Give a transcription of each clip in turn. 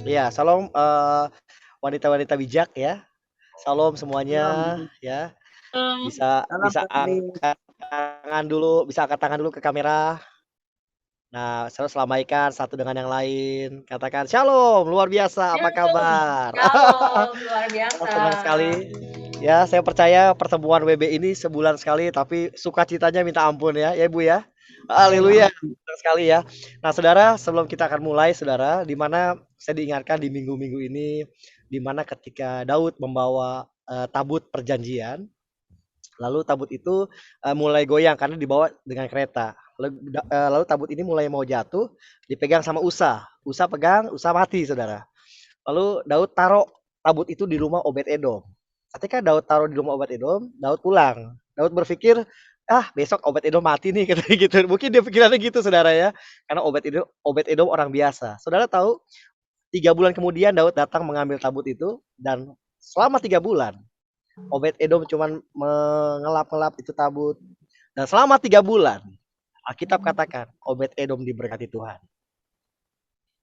Iya, salam wanita-wanita bijak ya. Salam semuanya Salam. ya. Mmm. Bisa Salam bisa Febri. angkat tangan dulu ke kamera. Nah, terus lambaikan satu dengan yang lain. Katakan, "Shalom, luar biasa, apa Shalom, kabar?" shalom, luar Oh, biasa. senang sekali. Ya, saya percaya pertemuan WB ini sebulan sekali, tapi sukacitanya minta ampun ya, ya Ibu ya. Amin. Haleluya, senang sekali ya. Nah, Saudara, sebelum kita akan mulai Saudara, di mana saya diingatkan di minggu-minggu ini, di mana ketika Daud membawa, tabut perjanjian, lalu tabut itu, mulai goyang karena dibawa dengan kereta. Lalu tabut ini mulai mau jatuh, dipegang sama Usa. Usa pegang, Usa mati Saudara. Lalu Daud taruh tabut itu di rumah Obed-Edom. Ketika Daud taruh di rumah Obed-Edom, Daud pulang. Daud berpikir, ah besok Obed-Edom mati nih, katanya gitu. Mungkin dia pikirannya gitu saudara ya. Karena Obed-Edom orang biasa. Saudara tahu, 3 bulan kemudian Daud datang mengambil tabut itu. Dan selama 3 bulan, Obed-Edom cuman mengelap-ngelap itu tabut. Dan selama 3 bulan, Alkitab katakan, Obed-Edom diberkati Tuhan.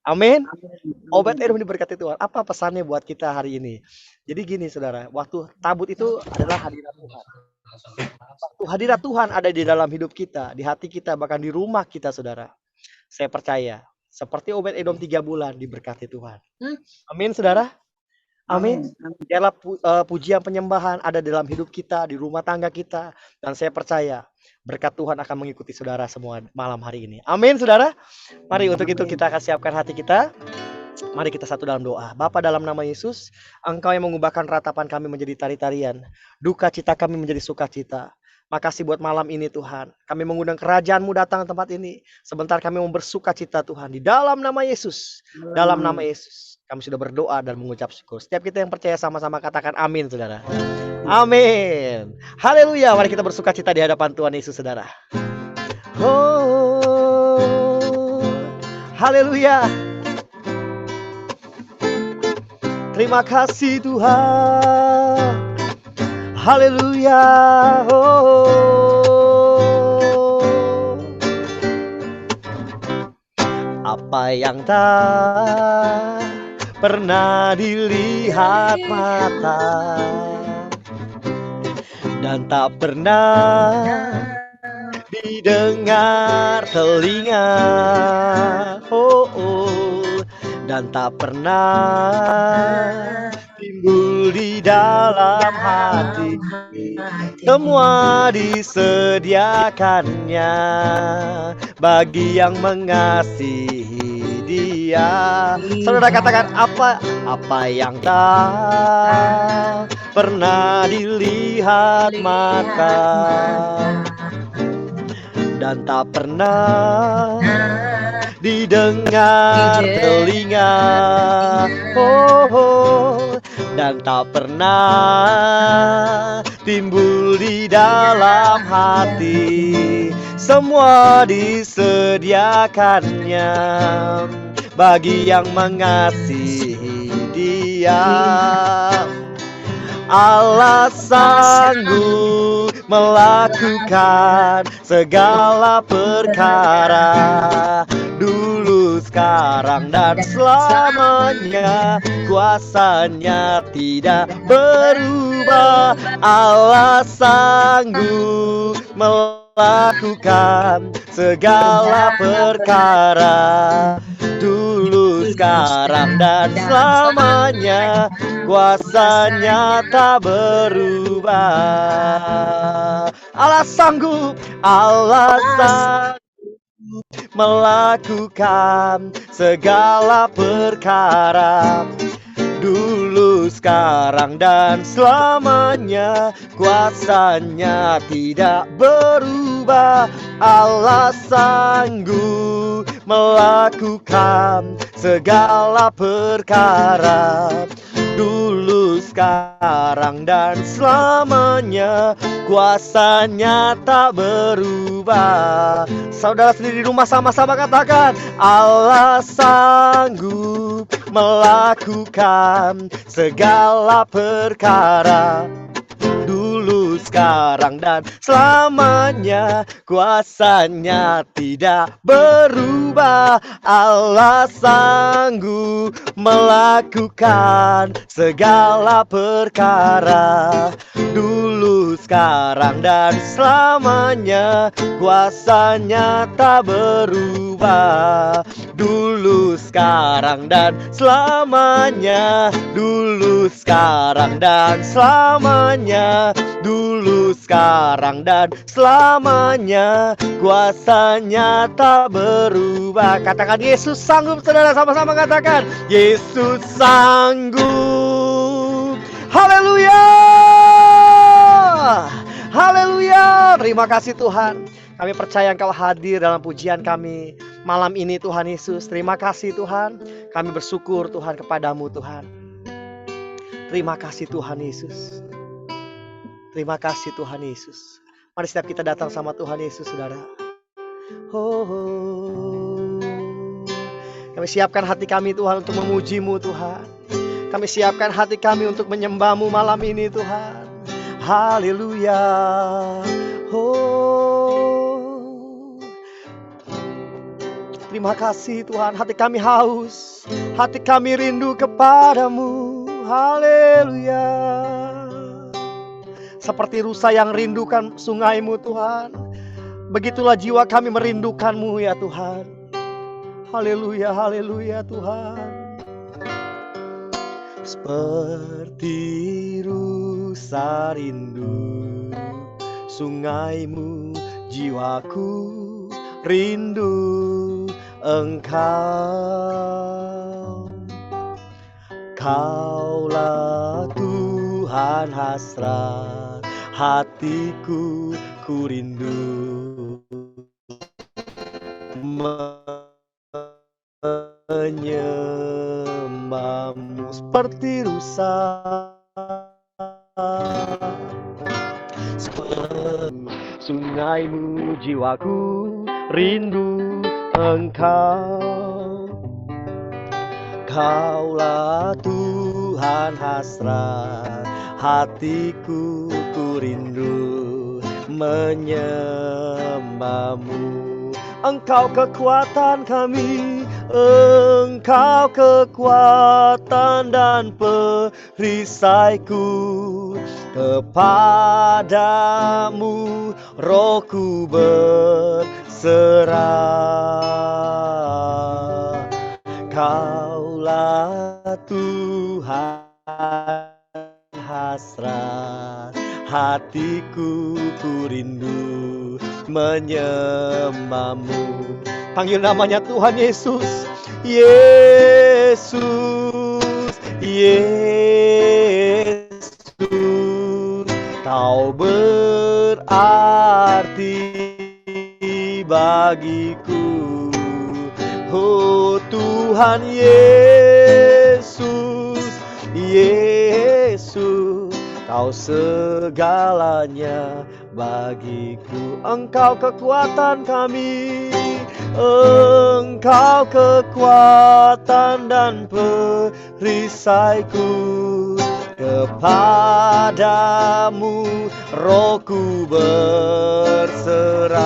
Amin. Amin. Obed-Edom Amin. diberkati Tuhan. Apa pesannya buat kita hari ini? Jadi gini saudara, waktu tabut itu adalah hadirat Tuhan. Waktu hadirat Tuhan ada di dalam hidup kita, di hati kita, bahkan di rumah kita saudara. Saya percaya, seperti Obed-Edom 3 bulan diberkati Tuhan. Amin saudara. Amin. Amin. Amin. Biarlah pujian penyembahan ada dalam hidup kita, di rumah tangga kita. Dan saya percaya berkat Tuhan akan mengikuti saudara semua malam hari ini. Amin saudara. Mari untuk itu kita akan siapkan hati kita. Mari kita satu dalam doa. Bapa, dalam nama Yesus, Engkau yang mengubahkan ratapan kami menjadi tari-tarian, duka cita kami menjadi sukacita. Makasih buat malam ini Tuhan. Kami mengundang kerajaan-Mu datang ke tempat ini. Sebentar kami mau bersuka cita Tuhan. Di dalam nama Yesus. Dalam nama Yesus. Kami sudah berdoa dan mengucap syukur. Setiap kita yang percaya sama-sama katakan amin saudara. Amin. Haleluya. Mari kita bersuka cita di hadapan Tuhan Yesus saudara. Oh, haleluya. Terima kasih Tuhan. Haleluya. Oh. Apa yang tak pernah dilihat mata dan tak pernah didengar telinga. Oh, oh. Dan tak pernah timbul di dalam hati. Semua disediakannya bagi yang mengasihi Dia. Saudara katakan apa yang tak pernah dilihat mata dan tak pernah didengar telinga, oh, dan tak pernah timbul di dalam hati. Semua disediakannya bagi yang mengasihi Dia. Allah sanggup melakukan segala perkara, dulu, sekarang, dan selamanya. Kuasanya tidak berubah. Allah sanggup melakukan segala perkara, dulu, sekarang, dan selamanya. Kuasanya tak berubah. Allah sanggup melakukan segala perkara, dulu, sekarang, dan selamanya. Kuasanya tidak berubah. Allah sanggup melakukan segala perkara, dulu, sekarang, dan selamanya. Kuasanya tak berubah. Saudara sendiri di rumah sama-sama katakan, Allah sanggup melakukan segala perkara, dulu, sekarang, sekarang dan selamanya. Kuasanya tidak berubah. Allah sanggup melakukan segala perkara. Dulu, sekarang, dan selamanya. Kuasanya tak berubah. Dulu, sekarang, dan selamanya. Dulu, sekarang, dan selamanya. Dulu, sekarang, dan selamanya. Kuasanya tak berubah. Katakan Yesus sanggup, saudara, sama-sama katakan Yesus sanggup. Haleluya. Haleluya. Terima kasih Tuhan. Kami percaya Engkau hadir dalam pujian kami malam ini Tuhan Yesus. Terima kasih Tuhan. Kami bersyukur Tuhan kepadamu Tuhan. Terima kasih Tuhan Yesus. Terima kasih Tuhan Yesus. Mari setiap kita datang sama Tuhan Yesus saudara. Kami siapkan hati kami Tuhan untuk memuji-Mu Tuhan. Kami siapkan hati kami untuk menyembah-Mu malam ini Tuhan. Haleluya. Terima kasih Tuhan. Hati kami haus, hati kami rindu kepadamu. Haleluya. Seperti rusa yang rindukan sungai-Mu Tuhan, begitulah jiwa kami merindukan-Mu ya Tuhan. Haleluya, haleluya Tuhan. Seperti rusa rindu sungai-Mu, jiwaku rindu Engkau. Kaulah Tuhan hasrat hatiku, ku rindu menyembah-Mu seperti rusa. Sungai-Mu, jiwaku rindu Engkau. Kaulah Tuhan hasrat hatiku, ku rindu menyembah-Mu. Engkau kekuatan kami, Engkau kekuatan dan perisaiku. Kepadamu rohku berserah. Kaulah Tuhan hasrat hatiku, ku rindu menyembah-Mu. Panggil namanya Tuhan Yesus. Yesus, Yesus, Kau berarti bagiku. Oh Tuhan Yesus, Yesus, Kau segalanya bagiku. Engkau kekuatan kami, Engkau kekuatan dan perisaiku. Kepadamu rohku berserah.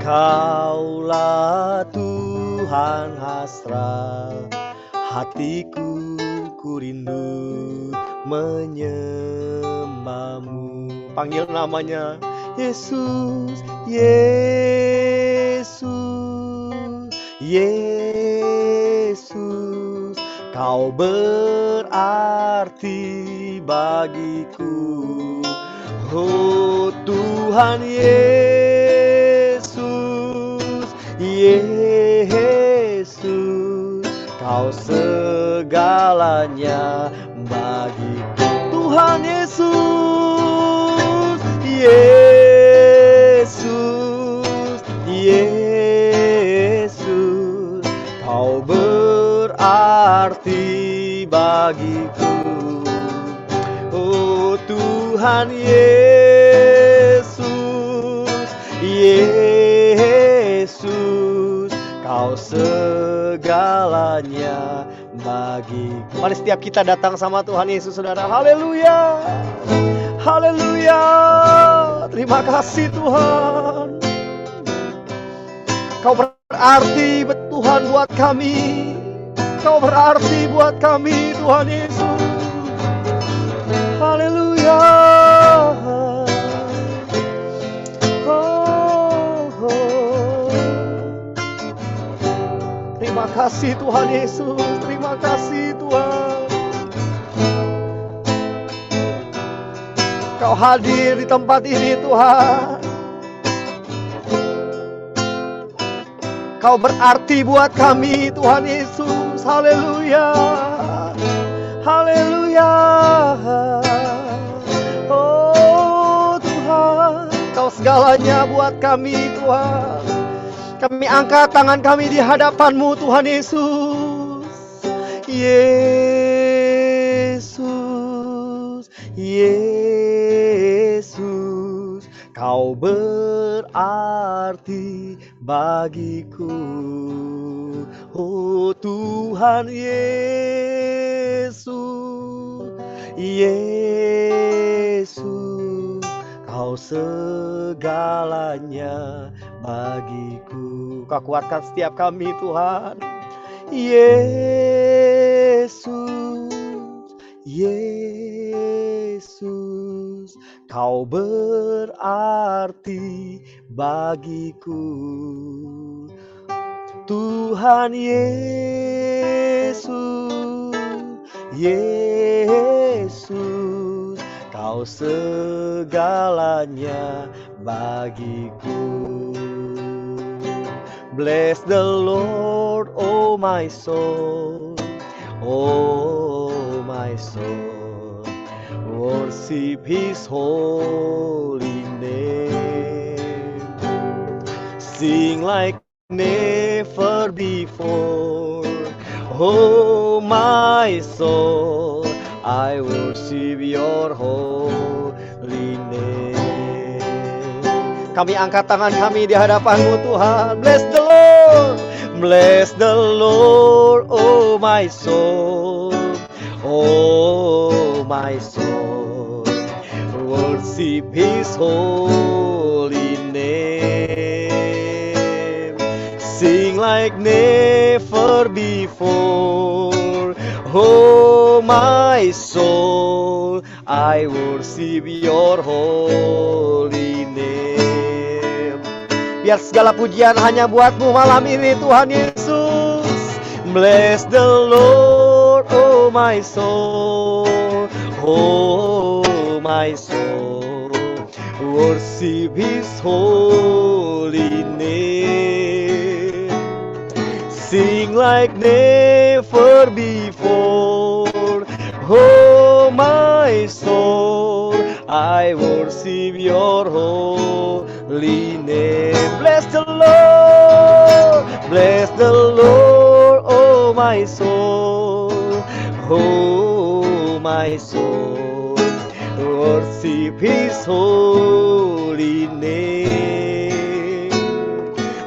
Kaulah Tuhan hasrat hatiku, ku rindu menyembah-Mu. Panggil namanya Yesus, Yesus, Yesus, Kau berarti bagiku. Oh Tuhan Yesus, Yesus, Kau segalanya bagiku. Tuhan Yesus, Yesus, Yesus, Kau berarti bagiku. Oh Tuhan Yesus, Yesus, Kau segalanya bagiku. Mari setiap kita datang sama Tuhan Yesus, saudara. Haleluya, haleluya. Terima kasih Tuhan. Kau berarti Tuhan buat kami. Kau berarti buat kami Tuhan Yesus. Haleluya. Terima kasih Tuhan Yesus. Terima kasih Tuhan. Kau hadir di tempat ini Tuhan. Kau berarti buat kami Tuhan Yesus. Haleluya, haleluya. Oh Tuhan, Kau segalanya buat kami Tuhan. Kami angkat tangan kami di hadapan-Mu Tuhan Yesus. Yesus, Yesus, Kau berarti bagiku. Oh Tuhan Yesus, Yesus, Kau segalanya bagiku. Kau kuatkan setiap kami Tuhan. Yesus, Yesus, Kau berarti bagiku. Tuhan Yesus, Yesus, Kau segalanya bagiku. Bless the Lord, oh my soul, oh my soul. Worship His holy name. Sing like never before. Oh my soul, I worship Your holy name. Kami angkat tangan kami di hadapan-Mu Tuhan. Bless the Lord, bless the Lord, oh my soul, oh my soul. Worship His holy name. Sing like never before. Oh my soul, I worship Your holy name. Biar segala pujian hanya buat-Mu malam ini Tuhan Yesus. Bless the Lord, oh my soul, oh my soul. Worship His holy name. Sing like never before. Oh my soul, I worship Your holy name. Bless the Lord, bless the Lord, oh my soul, oh my soul. Worship His holy name.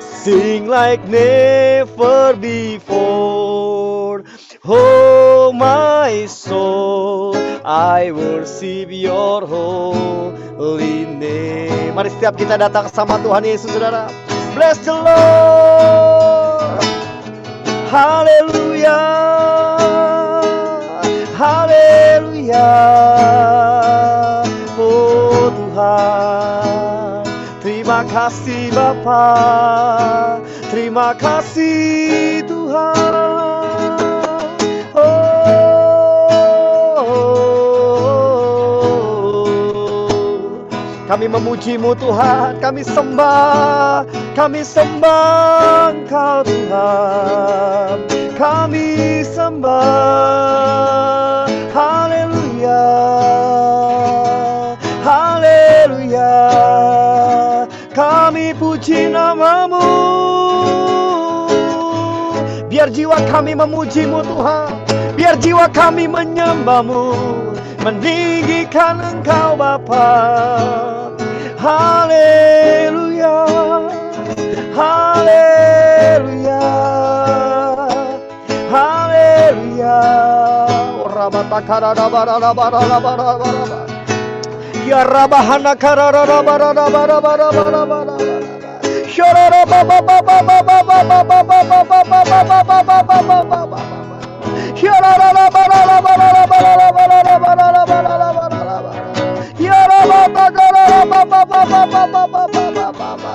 Sing like never before. Oh my soul, I worship Your holy name. Mari setiap kita datang sama Tuhan Yesus, saudara. Bless the Lord. Haleluya, haleluya. Oh Tuhan, terima kasih Bapa, terima kasih Tuhan. Kami memuji-Mu Tuhan, kami sembah Engkau Tuhan, kami sembah. Haleluya, haleluya, kami puji nama-Mu. Biar jiwa kami memuji-Mu Tuhan, biar jiwa kami menyembah-Mu, meninggikan Engkau Bapa. Haleluya, haleluya, haleluya. Ya rabahana karara bara bara bara bara bara. Shorara baba baba baba baba baba baba baba baba baba baba. Shorara bara bara bara bara bara bara bara bara. Ya rabata karara baba baba baba baba baba.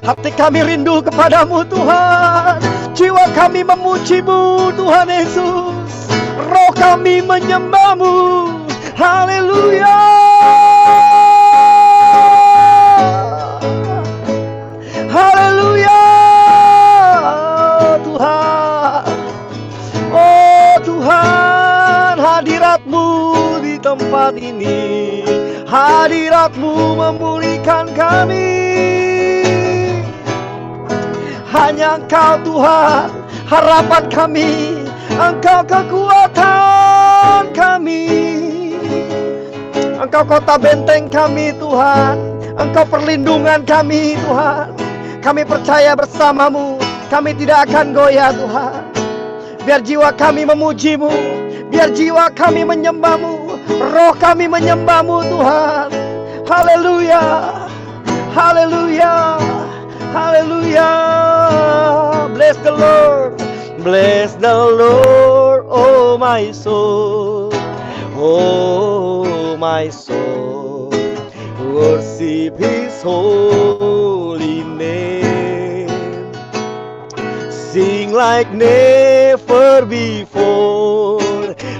Hati kami rindu kepadamu Tuhan. Jiwa kami memuji-Mu Tuhan Yesus. Roh kami menyembah-Mu. Haleluya. Haleluya Tuhan. Oh Tuhan, hadirat-Mu di tempat ini. Hadirat-Mu memulihkan kami. Hanya Engkau Tuhan, harapan kami. Engkau kekuatan kami. Engkau kota benteng kami Tuhan. Engkau perlindungan kami Tuhan. Kami percaya bersama-Mu. Kami tidak akan goyah Tuhan. Biar jiwa kami memuji-Mu. Biar jiwa kami menyembah-Mu. Roh kami menyembah-Mu Tuhan. Haleluya. Haleluya. Haleluya. Bless the Lord. Bless the Lord, oh my soul. Oh my soul. Worship His holy name. Sing like never before.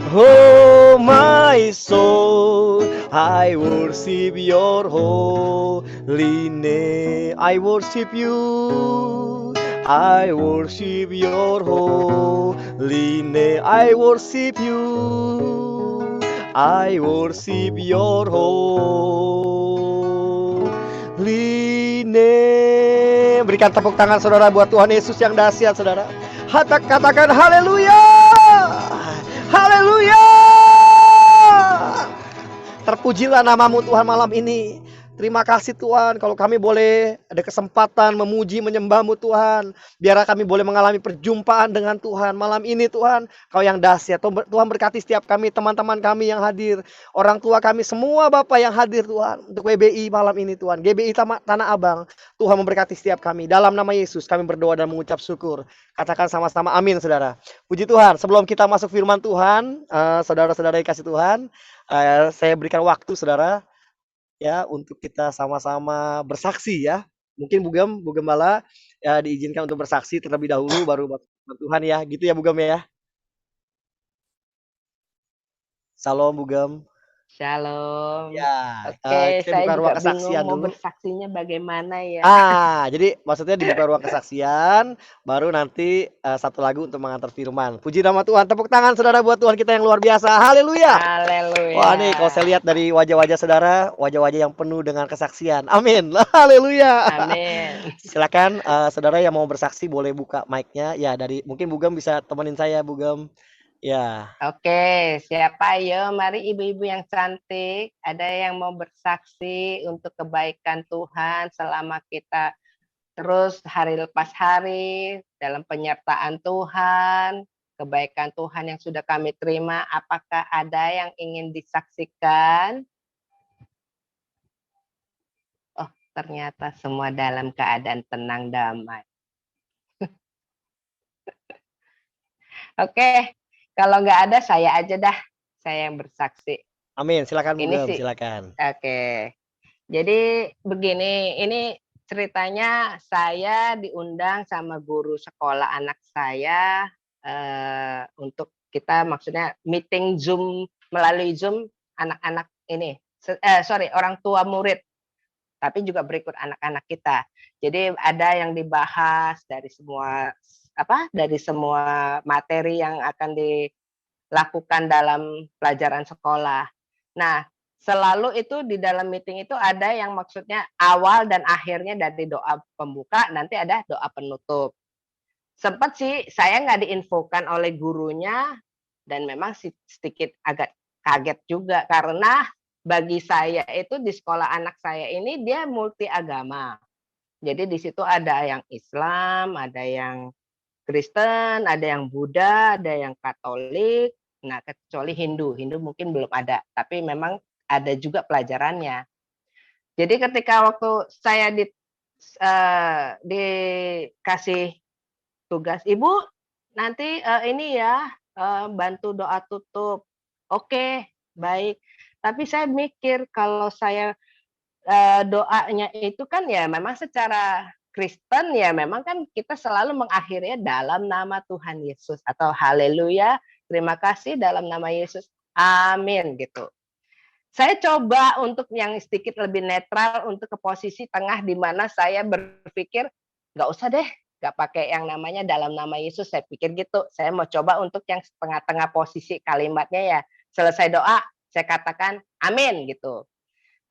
Oh my soul, I worship your holy name. I worship you. I worship your holy name. I worship you. I worship your holy name. Berikan tepuk tangan saudara buat Tuhan Yesus yang dahsyat saudara. Katakan haleluya. Haleluya. Terpujilah namamu Tuhan malam ini. Terima kasih Tuhan kalau kami boleh ada kesempatan memuji menyembah-Mu Tuhan. Biar kami boleh mengalami perjumpaan dengan Tuhan malam ini Tuhan. Kau yang dahsyat. Tuhan berkati setiap kami, teman-teman kami yang hadir, orang tua kami semua Bapak yang hadir Tuhan. Untuk WBI malam ini Tuhan, GBI Tanah Abang. Tuhan memberkati setiap kami. Dalam nama Yesus kami berdoa dan mengucap syukur. Katakan sama-sama amin saudara. Puji Tuhan. Sebelum kita masuk firman Tuhan, saudara-saudara yang kasih Tuhan, saya berikan waktu saudara ya untuk kita sama-sama bersaksi ya. Mungkin Bu Gembala ya diizinkan untuk bersaksi terlebih dahulu baru Tuhan ya. Gitu ya Bu Gem ya. Salam Bu Gem. Shalom. Ya, Oke, kita saya buka ruang juga kesaksian bingung mau dulu. bersaksinya bagaimana ya. Jadi maksudnya dibuka ruang kesaksian, baru nanti satu lagu untuk mengantar firman. Puji nama Tuhan, tepuk tangan saudara buat Tuhan kita yang luar biasa. Haleluya. Haleluya. Wah nih kalau saya lihat dari wajah-wajah saudara, wajah-wajah yang penuh dengan kesaksian. Amin. Haleluya. Amin. Silakan saudara yang mau bersaksi boleh buka mic-nya. Ya dari mungkin Bu Gem bisa temenin saya Bu Gem. Ya. Oke, siapa ya? Mari ibu-ibu yang cantik, ada yang mau bersaksi untuk kebaikan Tuhan selama kita terus hari lepas hari dalam penyertaan Tuhan, kebaikan Tuhan yang sudah kami terima. Apakah ada yang ingin disaksikan? Oh, ternyata semua dalam keadaan tenang damai. Oke, kalau nggak ada saya aja dah, saya yang bersaksi. Amin, silakan Bu Ini Gem, sih, silakan. Oke, jadi begini, ini ceritanya saya diundang sama guru sekolah anak saya untuk kita maksudnya meeting Zoom melalui Zoom anak-anak ini, orang tua murid, tapi juga berikut anak-anak kita. Jadi ada yang dibahas dari semua materi yang akan dilakukan dalam pelajaran sekolah. Nah, selalu itu di dalam meeting itu ada yang maksudnya awal dan akhirnya dari doa pembuka, nanti ada doa penutup. Sempat sih saya nggak diinfokan oleh gurunya dan memang sedikit agak kaget juga karena bagi saya itu di sekolah anak saya ini dia multi agama. Jadi di situ ada yang Islam, ada yang Kristen, ada yang Buddha, ada yang Katolik, Nah, kecuali Hindu. Hindu mungkin belum ada, tapi memang ada juga pelajarannya. Jadi ketika waktu saya dikasih tugas, "Ibu, nanti ini ya, bantu doa tutup." Oke, baik. Tapi saya mikir kalau saya doanya itu kan ya memang secara Kristen ya memang kan kita selalu mengakhirinya dalam nama Tuhan Yesus atau haleluya, terima kasih dalam nama Yesus, amin gitu. Saya coba untuk yang sedikit lebih netral untuk ke posisi tengah di mana saya berpikir nggak usah deh, nggak pakai yang namanya dalam nama Yesus, saya pikir gitu. Saya mau coba untuk yang tengah-tengah posisi kalimatnya ya, selesai doa saya katakan amin gitu.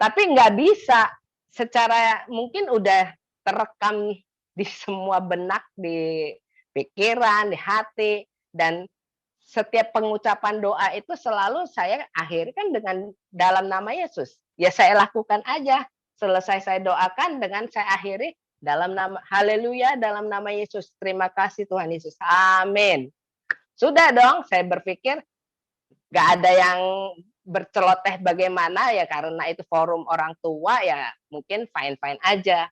Tapi nggak bisa, secara mungkin udah terekam di semua benak, di pikiran, di hati, dan setiap pengucapan doa itu selalu saya akhiri kan dengan dalam nama Yesus. Ya saya lakukan aja. Selesai saya doakan dengan saya akhiri dalam nama haleluya dalam nama Yesus. Terima kasih Tuhan Yesus. Amin. Sudah dong, saya berpikir gak ada yang berceloteh bagaimana ya karena itu forum orang tua ya mungkin fine-fine aja.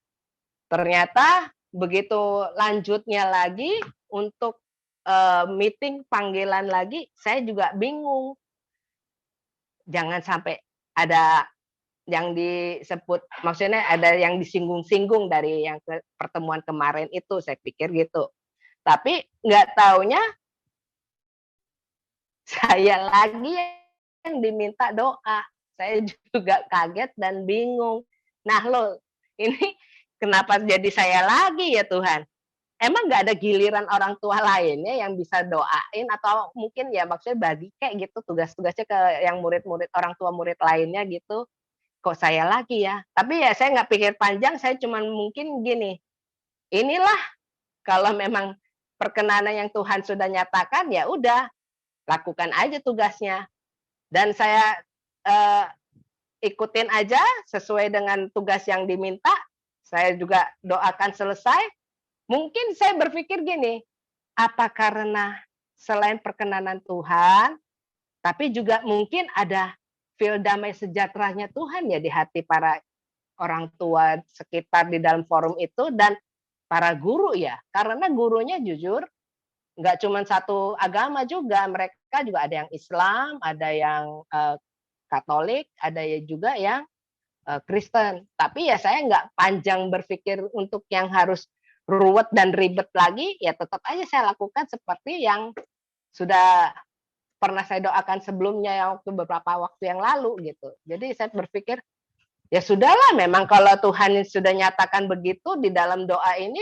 Ternyata begitu lanjutnya lagi untuk meeting panggilan lagi, saya juga bingung. Jangan sampai ada yang disebut, maksudnya ada yang disinggung-singgung dari yang pertemuan kemarin itu, saya pikir gitu. Tapi nggak taunya saya lagi yang diminta doa. Saya juga kaget dan bingung. Nah loh, ini kenapa jadi saya lagi ya Tuhan? Emang nggak ada giliran orang tua lainnya yang bisa doain atau mungkin ya maksudnya bagi kayak gitu tugas-tugasnya ke yang murid-murid orang tua murid lainnya gitu. Kok saya lagi ya? Tapi ya saya nggak pikir panjang, saya cuman mungkin gini, inilah kalau memang perkenanan yang Tuhan sudah nyatakan ya udah lakukan aja tugasnya. Dan saya ikutin aja sesuai dengan tugas yang diminta. Saya juga doakan selesai. Mungkin saya berpikir gini, apa karena selain perkenanan Tuhan, tapi juga mungkin ada feel damai sejahteranya Tuhan ya di hati para orang tua sekitar di dalam forum itu dan para guru ya. Karena gurunya jujur nggak cuma satu agama juga, mereka juga ada yang Islam, ada yang Katolik, ada juga yang Kristen. Tapi ya saya nggak panjang berpikir untuk yang harus ruwet dan ribet lagi, ya tetap aja saya lakukan seperti yang sudah pernah saya doakan sebelumnya yang waktu beberapa waktu yang lalu gitu. Jadi saya berpikir ya sudahlah, memang kalau Tuhan sudah nyatakan begitu di dalam doa ini,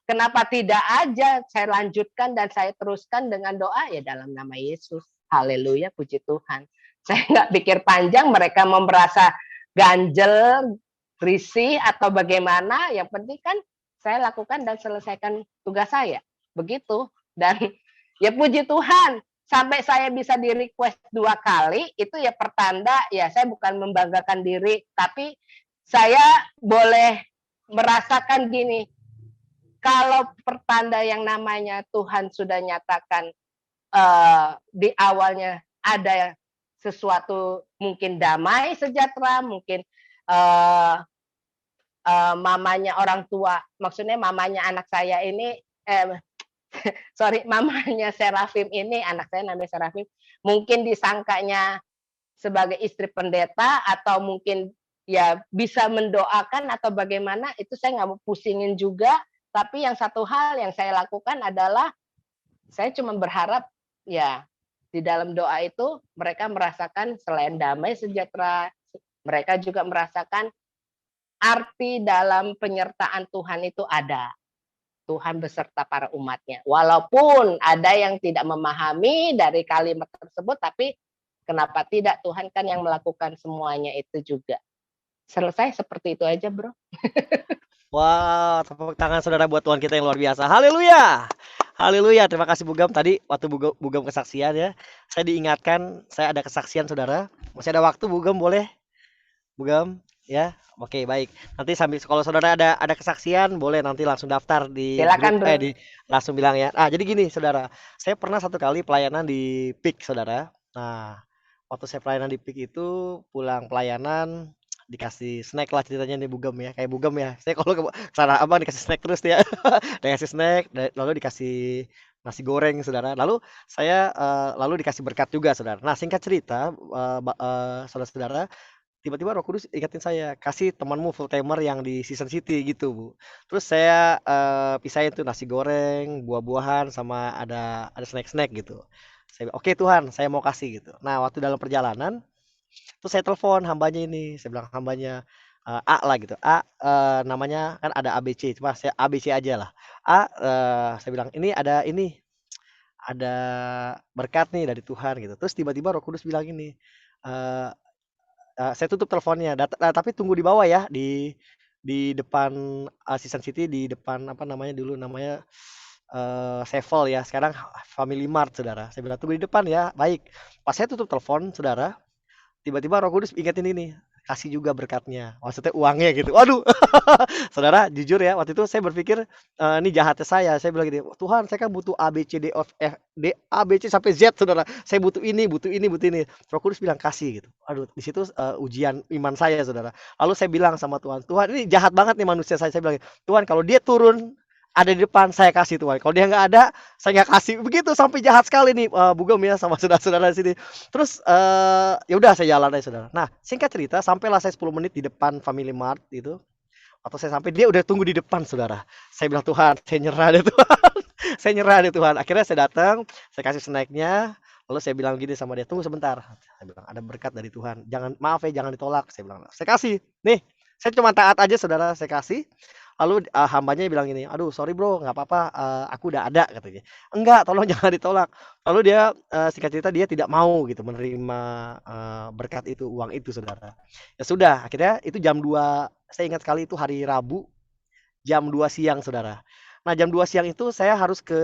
kenapa tidak aja saya lanjutkan dan saya teruskan dengan doa ya dalam nama Yesus. Haleluya, puji Tuhan. Saya nggak pikir panjang, mereka mau merasa ganjel, risih atau bagaimana, yang penting kan saya lakukan dan selesaikan tugas saya. Begitu. Dan ya puji Tuhan, sampai saya bisa di request 2 kali, itu ya pertanda, ya saya bukan membanggakan diri, tapi saya boleh merasakan gini, kalau pertanda yang namanya Tuhan sudah nyatakan di awalnya ada sesuatu mungkin damai sejahtera, mungkin mamanya orang tua, maksudnya mamanya anak saya ini, mamanya Serafim ini, anak saya namanya Serafim, mungkin disangkanya sebagai istri pendeta atau mungkin ya bisa mendoakan atau bagaimana, itu saya nggak mau pusingin juga. Tapi yang satu hal yang saya lakukan adalah saya cuma berharap ya di dalam doa itu mereka merasakan selain damai sejahtera, mereka juga merasakan arti dalam penyertaan Tuhan itu ada. Tuhan beserta para umatnya. Walaupun ada yang tidak memahami dari kalimat tersebut, tapi kenapa tidak, Tuhan kan yang melakukan semuanya itu juga. Selesai seperti itu aja, bro. Wah, tepuk tangan saudara buat Tuhan kita yang luar biasa. Haleluya. Haleluya. Terima kasih Bugam. Tadi waktu Bugam kesaksian ya, saya diingatkan saya ada kesaksian saudara. Masih ada waktu Bugam, boleh? Bugam. Ya. Oke, baik. Nanti sambil kalau saudara ada kesaksian, boleh nanti langsung daftar di Silakan, grup Bro. di langsung bilang ya. Ah, jadi gini, saudara. Saya pernah satu kali pelayanan di PIK, saudara. Nah, waktu saya pelayanan di PIK itu pulang pelayanan dikasih snack lah ceritanya nih Bugem ya, kayak Bugem ya. Saya kalau ke sana abang dikasih snack terus ya, dikasih snack, lalu dikasih nasi goreng, saudara. Lalu dikasih berkat juga, saudara. Nah, singkat cerita, saudara-saudara, tiba-tiba Roh Kudus ingetin saya, "Kasih temanmu full timer yang di Season City," gitu, Bu. Terus saya, pisahin tuh nasi goreng, buah-buahan, sama ada snack-snack gitu. Saya bilang, "Oke Tuhan, saya mau kasih," gitu. Nah, waktu dalam perjalanan, terus saya telepon hambanya ini, saya bilang hambanya, A lah gitu, "A," namanya kan ada ABC, cuma saya ABC aja lah. "A," saya bilang, "Ada berkat nih dari Tuhan," gitu. Terus tiba-tiba Roh Kudus bilang gini, eee saya tutup teleponnya, tapi tunggu di bawah ya, di depan, Season City, di depan apa namanya dulu namanya, Sevel ya, sekarang Family Mart, Saudara. Saya bilang, "Tunggu di depan ya." Baik. Pas saya tutup telepon, Saudara, tiba-tiba Roh Kudus ingetin ini, "Kasih juga berkatnya." Maksudnya uangnya gitu. Waduh, Saudara, jujur ya, waktu itu saya berpikir, ini jahatnya saya. Saya bilang gini, "Tuhan, saya kan butuh A, B, C, D, A, B, C sampai Z, Saudara. Saya butuh ini, butuh ini, butuh ini." Roh Kudus bilang, "Kasih," gitu. Aduh, di situ, ujian iman saya, Saudara. Lalu saya bilang sama Tuhan, "Tuhan, ini jahat banget nih manusia saya." Saya bilang, "Tuhan, kalau dia turun ada di depan, saya kasih Tuhan. Kalau dia nggak ada, saya nggak kasih." Begitu sampai jahat sekali nih, Bugem ya sama saudara-saudara di sini. Terus, ya udah saya jalan aja, Saudara. Nah, singkat cerita, sampailah saya 10 menit di depan Family Mart itu. Waktu saya sampai dia udah tunggu di depan, Saudara. Saya bilang, "Tuhan, saya nyerah deh Tuhan." Saya nyerah deh Tuhan. Akhirnya saya datang, saya kasih snacknya, lalu saya bilang gini sama dia, "Tunggu sebentar." Saya bilang, "Ada berkat dari Tuhan. Maaf ya, jangan ditolak." Saya bilang. Saya kasih. Nih, saya cuma taat aja, Saudara, saya kasih. Lalu, hambanya bilang gini, "Aduh sorry Bro, nggak apa-apa, aku udah ada," katanya. "Enggak, tolong jangan ditolak." Lalu dia, singkat cerita dia tidak mau gitu menerima, berkat itu, uang itu, Saudara. Ya sudah, akhirnya itu jam 2, saya ingat sekali itu hari Rabu, jam 2 siang, Saudara. Nah, jam 2 siang itu saya harus ke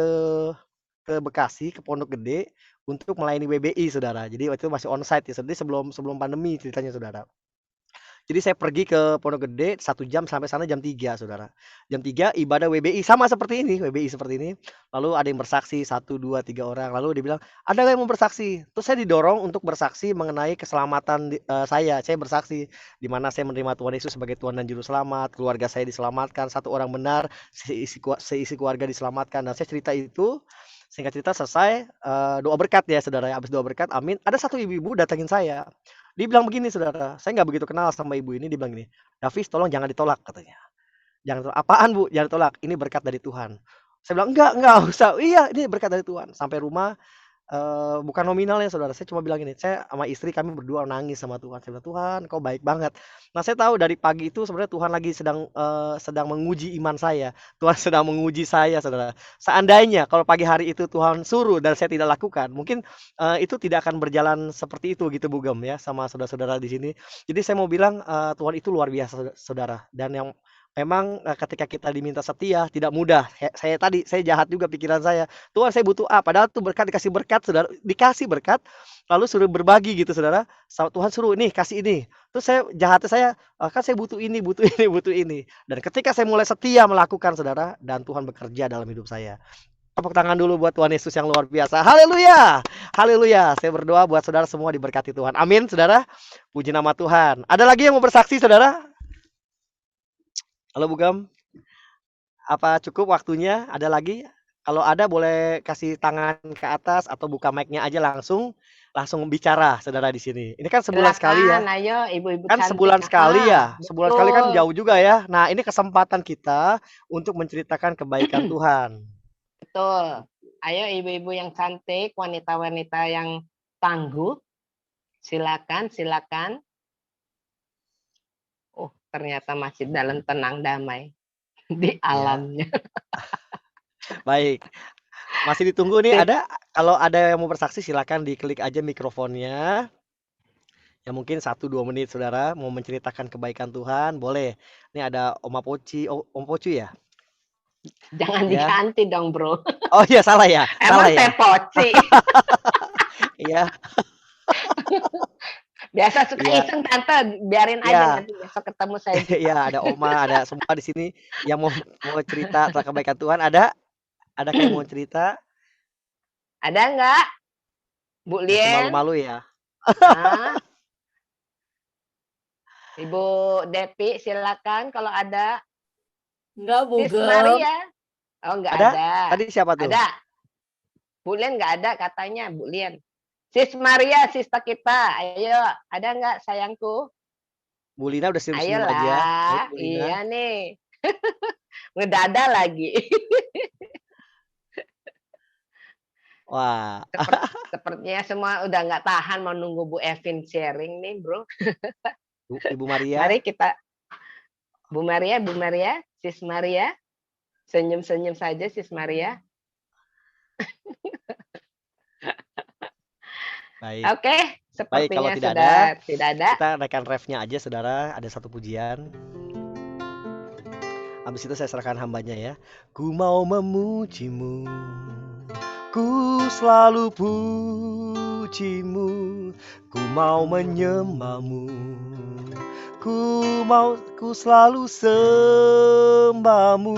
Bekasi, ke Pondok Gede untuk melayani WBI, Saudara. Jadi waktu itu masih onsite ya, jadi sebelum sebelum pandemi ceritanya, Saudara. Jadi saya pergi ke Pondok Gede 1 jam, sampai sana jam 3, Saudara. Jam 3 ibadah WBI sama seperti ini, WBI seperti ini. Lalu ada yang bersaksi 1, 2, 3 orang, lalu dia bilang, "Ada nggak yang mau bersaksi?" Terus saya didorong untuk bersaksi mengenai keselamatan saya. Saya bersaksi di mana saya menerima Tuhan Yesus sebagai Tuhan dan juru selamat, keluarga saya diselamatkan, 1 orang benar, seisi keluarga diselamatkan. Dan saya cerita itu, singkat cerita selesai, doa berkat ya, Saudara, habis doa berkat, amin, ada satu ibu-ibu datangin saya. Dia bilang begini, Saudara, saya nggak begitu kenal sama ibu ini, dia bilang gini, "Davis, tolong jangan ditolak," katanya. "Jangan ditolak." "Apaan, Bu?" "Jangan ditolak, ini berkat dari Tuhan." Saya bilang, "Enggak usah." "Iya, ini berkat dari Tuhan." Sampai rumah, bukan nominal ya, Saudara, saya cuma bilang gini, saya sama istri kami berdua nangis sama Tuhan. Saya bilang, "Tuhan, Kau baik banget." Nah, saya tahu dari pagi itu sebenarnya Tuhan lagi sedang menguji iman saya. Tuhan sedang menguji saya, Saudara. Seandainya kalau pagi hari itu Tuhan suruh dan saya tidak lakukan, mungkin, itu tidak akan berjalan seperti itu gitu, Bugem, ya, sama saudara-saudara di sini. Jadi saya mau bilang, Tuhan itu luar biasa, Saudara, dan yang memang, ketika kita diminta setia tidak mudah. Saya jahat juga pikiran saya. "Tuhan, saya butuh A," padahal tuh dikasih berkat, Saudara, dikasih berkat, lalu suruh berbagi gitu, Saudara. Tuhan suruh, "Nih, kasih ini." Terus jahatnya saya, "Kan saya butuh ini, butuh ini, butuh ini." Dan ketika saya mulai setia melakukan, Saudara, dan Tuhan bekerja dalam hidup saya. Tepuk tangan dulu buat Tuhan Yesus yang luar biasa. Haleluya! Haleluya! Saya berdoa buat saudara semua diberkati Tuhan. Amin, Saudara. Puji nama Tuhan. Ada lagi yang mau bersaksi, Saudara? Halo, Bugam. Apa cukup waktunya? Ada lagi? Kalau ada boleh kasih tangan ke atas atau buka mic-nya aja langsung bicara, Saudara di sini. Ini kan sebulan sekali Silakan, ya. ayo ibu-ibu Kan cantik. sebulan sekali ya. Sebulan sekali kan Betul. jauh juga ya. Nah, ini kesempatan kita untuk menceritakan kebaikan Tuhan. Betul. Ayo ibu-ibu yang cantik, wanita-wanita yang tangguh, silakan, silakan. Oh, ternyata masih dalam tenang damai di Ya, alamnya. baik. Masih ditunggu nih, Sip. kalau ada yang mau bersaksi silakan diklik aja mikrofonnya. Ya mungkin 1-2 menit, Saudara, mau menceritakan kebaikan Tuhan, boleh. Ini ada Om Poci ya? Jangan Ya. diganti dong, Bro. Oh iya, salah ya? Emang Salah ya? saya poci. Iya, Biasa suka Iya, iseng tante, biarin aja iya, nanti besok ketemu saya buka. iya, ada Oma, ada semua di sini yang mau cerita tentang kebaikan Tuhan. Ada? Adakah yang mau cerita? Ada nggak, Bu Nggak usah Lien? malu-malu ya. Ah, Ibu Depi, silakan kalau ada. Enggak, Sis Bugem. Maria. Oh, nggak Ada? ada. Tadi siapa tuh? Ada. Bu Lien nggak ada katanya, Bu Lien. Sis Maria, sista kita. Ayo, ada nggak sayangku? Bu Lina udah senyum-senyum aja. Baik, Ayolah, Bu Lina. iya nih. Ngedada lagi. Wah, Sepertinya semua udah nggak tahan mau nunggu Bu Evin sharing nih, bro. Ibu Maria. Mari kita, Bu Maria, Sis Maria. Senyum-senyum saja, Sis Maria. Baik. Oke, Baik, kalau sepertinya tidak sudah ada, tidak ada. kita naikkan refnya aja, saudara. Ada satu pujian. Habis itu saya serahkan hambanya ya. Ku mau memujimu, ku selalu pujimu, ku mau menyembahmu, ku selalu sembahmu.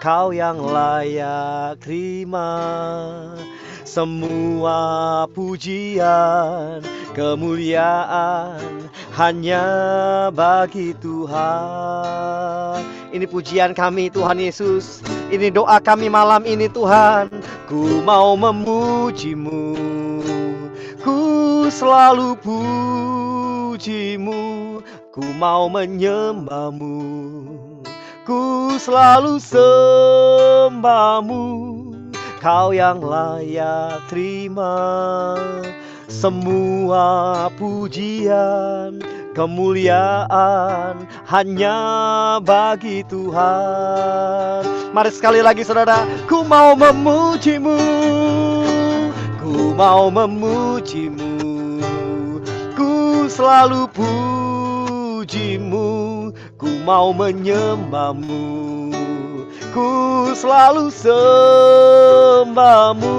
Kau yang layak terima semua pujian, kemuliaan hanya bagi Tuhan. Ini pujian kami Tuhan Yesus. Ini doa kami malam ini Tuhan. Ku mau memujimu, ku selalu pujimu, ku mau menyembahmu, ku selalu sembahmu. Kau yang layak terima semua pujian, kemuliaan hanya bagi Tuhan. Mari sekali lagi saudara. Ku mau memujimu, ku mau memujimu, ku selalu pujimu, ku mau menyembahmu, ku selalu sembahmu.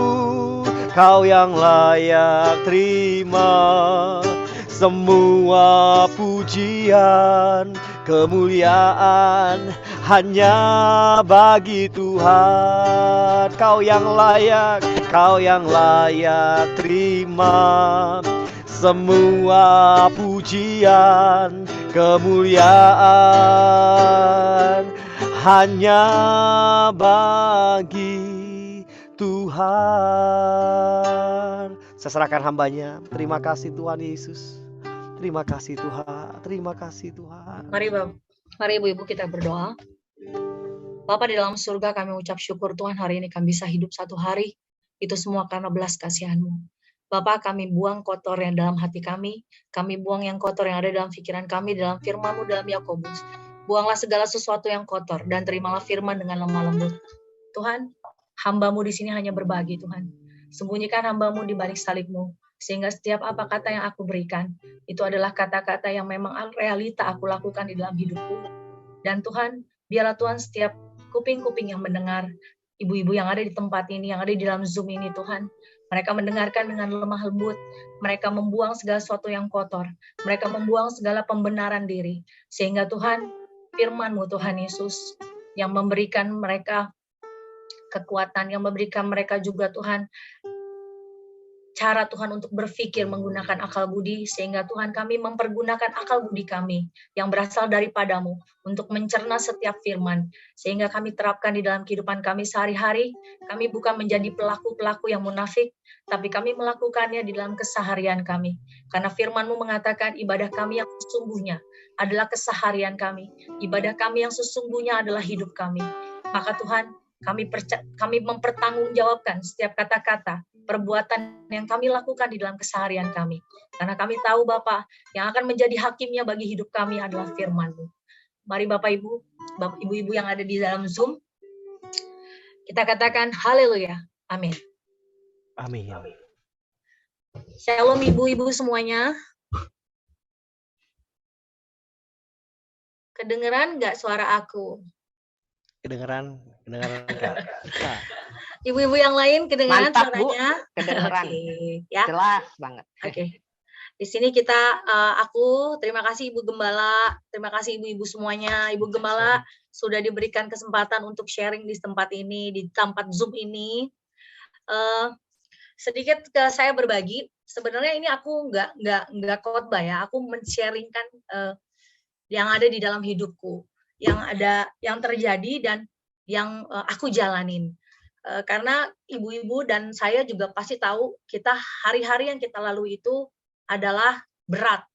Kau yang layak terima semua pujian, kemuliaan hanya bagi Tuhan. Kau yang layak terima semua pujian, kemuliaan hanya bagi Tuhan. Saya serahkan hambanya. Terima kasih Tuhan Yesus. Terima kasih Tuhan. Terima kasih Tuhan. Mari ibu-ibu kita berdoa. Bapa di dalam surga, kami ucap syukur Tuhan hari ini kami bisa hidup satu hari. Itu semua karena belas kasihan-Mu. Bapa, kami buang kotor yang dalam hati kami buang yang kotor yang ada dalam pikiran kami, dalam firman-Mu dalam Yakobus. Buanglah segala sesuatu yang kotor dan terimalah firman dengan lemah lembut. Tuhan, hamba-Mu di sini hanya berbagi Tuhan. Sembunyikan hamba-Mu di balik salib-Mu, sehingga setiap apa kata yang aku berikan, itu adalah kata-kata yang memang realita aku lakukan di dalam hidupku. Dan Tuhan, biarlah Tuhan setiap kuping-kuping yang mendengar, ibu-ibu yang ada di tempat ini, yang ada di dalam Zoom ini Tuhan, mereka mendengarkan dengan lemah lembut, mereka membuang segala sesuatu yang kotor, mereka membuang segala pembenaran diri, sehingga Tuhan, firman-Mu Tuhan Yesus, yang memberikan mereka kekuatan, yang memberikan mereka juga Tuhan cara Tuhan untuk berpikir menggunakan akal budi, sehingga Tuhan kami mempergunakan akal budi kami yang berasal daripada-Mu untuk mencerna setiap firman, sehingga kami terapkan di dalam kehidupan kami sehari-hari. Kami bukan menjadi pelaku-pelaku yang munafik, tapi kami melakukannya di dalam keseharian kami, karena firman-Mu mengatakan ibadah kami yang sesungguhnya adalah keseharian kami, ibadah kami yang sesungguhnya adalah hidup kami. Maka Tuhan, kami mempertanggungjawabkan setiap kata-kata, perbuatan yang kami lakukan di dalam keseharian kami. Karena kami tahu Bapa, yang akan menjadi hakimnya bagi hidup kami adalah firman-Mu. Mari Bapak Ibu, Ibu-ibu yang ada di dalam Zoom, kita katakan haleluya. Amin. Amin. Shalom ibu-ibu semuanya. Kedengeran nggak suara aku? Kedengeran Kak. Ibu-ibu yang lain kedengeran Mantap, Bu. suaranya? Kedengeran. Okay, ya. Jelas banget. Oke. Di sini aku terima kasih Ibu Gembala, terima kasih ibu-ibu semuanya. Ibu Gembala sudah diberikan kesempatan untuk sharing di tempat ini, di tempat Zoom ini. Sedikit saya berbagi. Sebenarnya ini aku nggak khotbah ya, aku men-sharingkan yang ada di dalam hidupku, yang terjadi dan yang aku jalanin. Karena ibu-ibu dan saya juga pasti tahu kita hari-hari yang kita lalui itu adalah berat.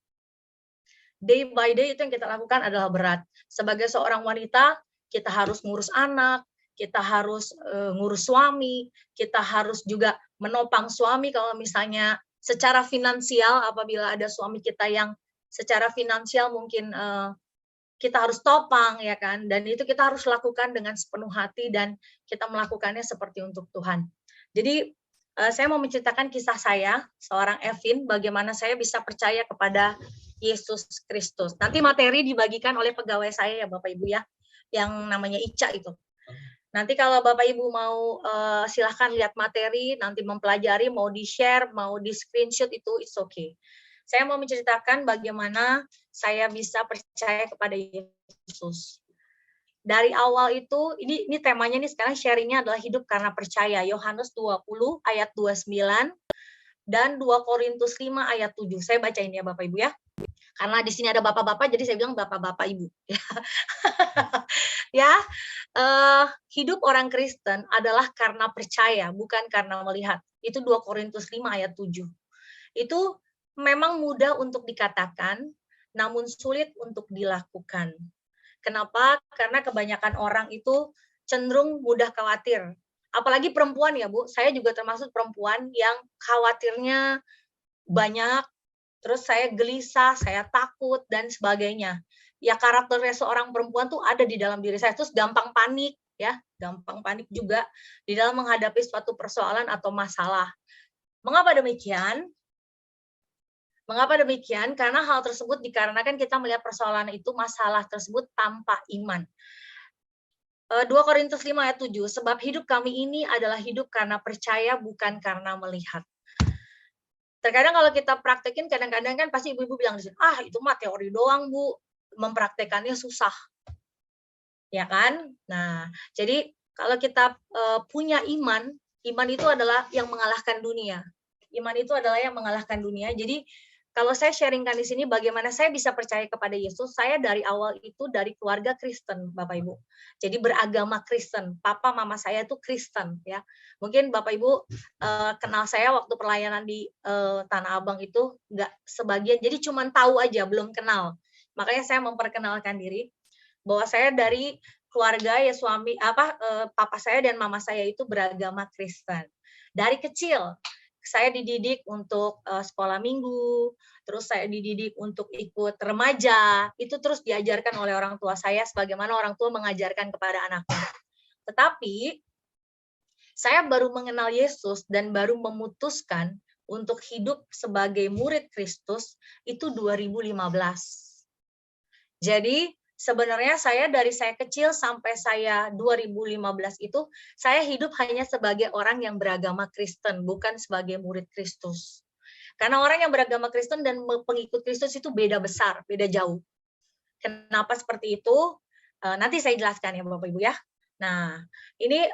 Day by day itu yang kita lakukan adalah berat. Sebagai seorang wanita, kita harus ngurus anak, kita harus ngurus suami, kita harus juga menopang suami kalau misalnya secara finansial, apabila ada suami kita yang secara finansial mungkin kita harus topang, ya kan? Dan itu kita harus lakukan dengan sepenuh hati dan kita melakukannya seperti untuk Tuhan. Jadi saya mau menceritakan kisah saya, seorang Evin, bagaimana saya bisa percaya kepada Yesus Kristus. Nanti materi dibagikan oleh pegawai saya ya Bapak Ibu ya, yang namanya Ica itu. Nanti kalau Bapak Ibu mau silahkan lihat materi, nanti mempelajari, mau di-share, mau di-screenshot itu it's okay. Saya mau menceritakan bagaimana saya bisa percaya kepada Yesus. Dari awal itu, ini temanya nih sekarang sharingnya adalah hidup karena percaya. Yohanes 20 ayat 29 dan 2 Korintus 5 ayat 7. Saya bacain ya Bapak Ibu ya. Karena di sini ada bapak-bapak, jadi saya bilang bapak-bapak ibu. Ya, hidup orang Kristen adalah karena percaya, bukan karena melihat. Itu 2 Korintus 5 ayat 7. Itu memang mudah untuk dikatakan, namun sulit untuk dilakukan. Kenapa? Karena kebanyakan orang itu cenderung mudah khawatir. Apalagi perempuan ya Bu, saya juga termasuk perempuan yang khawatirnya banyak, terus saya gelisah, saya takut, dan sebagainya. Ya karakternya seorang perempuan tuh ada di dalam diri saya, terus gampang panik, ya, gampang panik juga di dalam menghadapi suatu persoalan atau masalah. Mengapa demikian? Mengapa demikian? Karena hal tersebut dikarenakan kita melihat persoalan itu, masalah tersebut tanpa iman. 2 Korintus 5 ayat 7, sebab hidup kami ini adalah hidup karena percaya, bukan karena melihat. Terkadang kalau kita praktekin, kadang-kadang kan pasti ibu-ibu bilang, itu mah teori doang Bu, mempraktekannya susah. Ya kan? Nah, jadi kalau kita punya iman, iman itu adalah yang mengalahkan dunia. Iman itu adalah yang mengalahkan dunia. Jadi kalau saya sharingkan di sini bagaimana saya bisa percaya kepada Yesus, saya dari awal itu dari keluarga Kristen, Bapak Ibu. Jadi beragama Kristen. Papa mama saya itu Kristen ya. Mungkin Bapak Ibu kenal saya waktu pelayanan di Tanah Abang itu enggak sebagian, jadi cuman tahu aja, belum kenal. Makanya saya memperkenalkan diri bahwa saya dari keluarga ya papa saya dan mama saya itu beragama Kristen. Dari kecil saya dididik untuk sekolah minggu, terus saya dididik untuk ikut remaja, itu terus diajarkan oleh orang tua saya sebagaimana orang tua mengajarkan kepada anaknya. Tetapi saya baru mengenal Yesus dan baru memutuskan untuk hidup sebagai murid Kristus itu 2015. Jadi sebenarnya saya dari saya kecil sampai saya 2015 itu, saya hidup hanya sebagai orang yang beragama Kristen, bukan sebagai murid Kristus. Karena orang yang beragama Kristen dan pengikut Kristus itu beda besar, beda jauh. Kenapa seperti itu? Nanti saya jelaskan ya Bapak Ibu ya. Nah, ini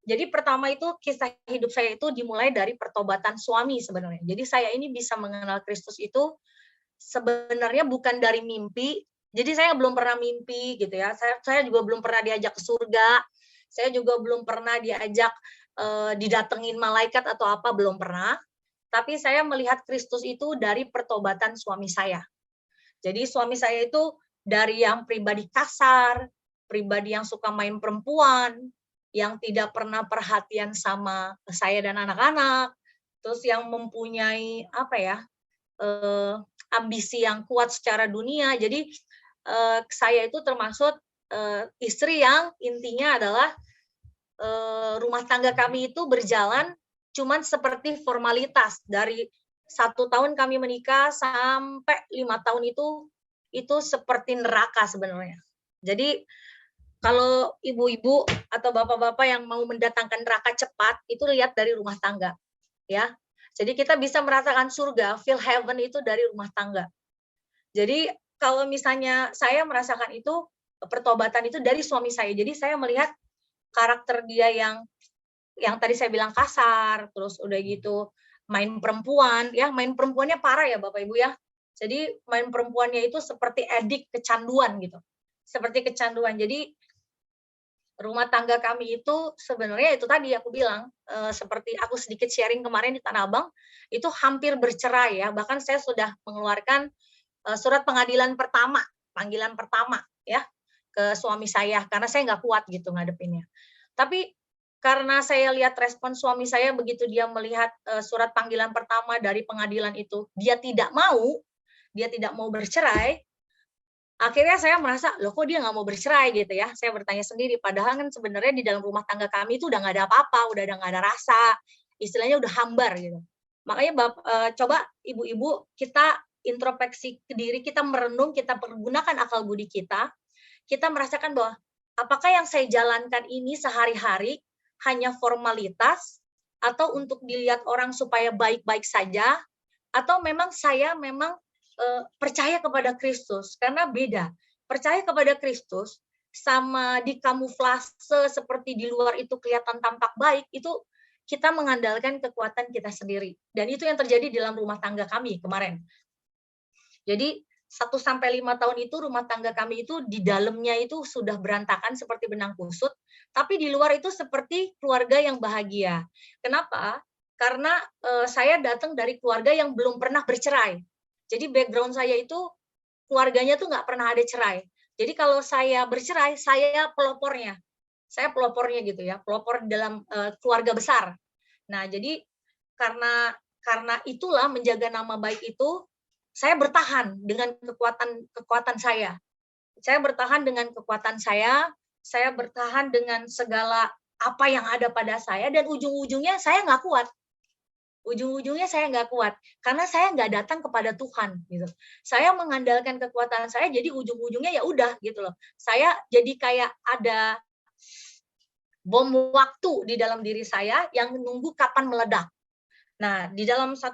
jadi pertama itu kisah hidup saya itu dimulai dari pertobatan suami sebenarnya. Jadi saya ini bisa mengenal Kristus itu sebenarnya bukan dari mimpi. Jadi saya belum pernah mimpi gitu ya. Saya juga belum pernah diajak ke surga. Saya juga belum pernah diajak didatengin malaikat atau apa, belum pernah. Tapi saya melihat Kristus itu dari pertobatan suami saya. Jadi suami saya itu dari yang pribadi kasar, pribadi yang suka main perempuan, yang tidak pernah perhatian sama saya dan anak-anak, terus yang mempunyai ambisi yang kuat secara dunia. Jadi saya itu termasuk istri yang intinya adalah rumah tangga kami itu berjalan cuman seperti formalitas. Dari 1 tahun kami menikah sampai 5 tahun itu seperti neraka sebenarnya. Jadi kalau ibu-ibu atau bapak-bapak yang mau mendatangkan neraka cepat, itu lihat dari rumah tangga, ya. Jadi kita bisa merasakan surga, feel heaven itu dari rumah tangga. Jadi kalau misalnya saya merasakan itu, pertobatan itu dari suami saya. Jadi saya melihat karakter dia yang tadi saya bilang kasar, terus udah gitu main perempuan, ya main perempuannya parah ya Bapak Ibu ya. Jadi main perempuannya itu seperti edik, kecanduan gitu. Seperti kecanduan. Jadi rumah tangga kami itu sebenarnya itu tadi aku bilang, seperti aku sedikit sharing kemarin di Tanah Abang, itu hampir bercerai ya. Bahkan saya sudah mengeluarkan surat pengadilan pertama, panggilan pertama ya ke suami saya karena saya nggak kuat gitu ngadepinnya. Tapi karena saya lihat respon suami saya begitu dia melihat surat panggilan pertama dari pengadilan itu, dia tidak mau bercerai. Akhirnya saya merasa, loh kok dia nggak mau bercerai gitu ya. Saya bertanya sendiri, padahal kan sebenarnya di dalam rumah tangga kami itu udah nggak ada apa-apa, udah nggak ada rasa, istilahnya udah hambar gitu. Makanya coba ibu-ibu kita introspeksi ke diri, kita merenung, kita pergunakan akal budi kita merasakan bahwa apakah yang saya jalankan ini sehari-hari hanya formalitas, atau untuk dilihat orang supaya baik-baik saja, atau memang saya percaya kepada Kristus, karena beda. Percaya kepada Kristus sama dikamuflase seperti di luar itu kelihatan tampak baik, itu kita mengandalkan kekuatan kita sendiri. Dan itu yang terjadi di dalam rumah tangga kami kemarin. Jadi 1-5 tahun itu rumah tangga kami itu di dalamnya itu sudah berantakan seperti benang kusut, tapi di luar itu seperti keluarga yang bahagia. Kenapa? Karena saya datang dari keluarga yang belum pernah bercerai. Jadi background saya itu keluarganya tuh nggak pernah ada cerai. Jadi kalau saya bercerai, saya pelopornya. Saya pelopornya gitu ya, pelopor dalam keluarga besar. Nah, jadi karena itulah menjaga nama baik itu, saya bertahan dengan kekuatan saya. Saya bertahan dengan kekuatan saya bertahan dengan segala apa yang ada pada saya, dan ujung-ujungnya saya nggak kuat. Ujung-ujungnya saya nggak kuat karena saya nggak datang kepada Tuhan gitu. Saya mengandalkan kekuatan saya, jadi ujung-ujungnya ya udah gitu loh. Saya jadi kayak ada bom waktu di dalam diri saya yang menunggu kapan meledak. Nah, di dalam 1-5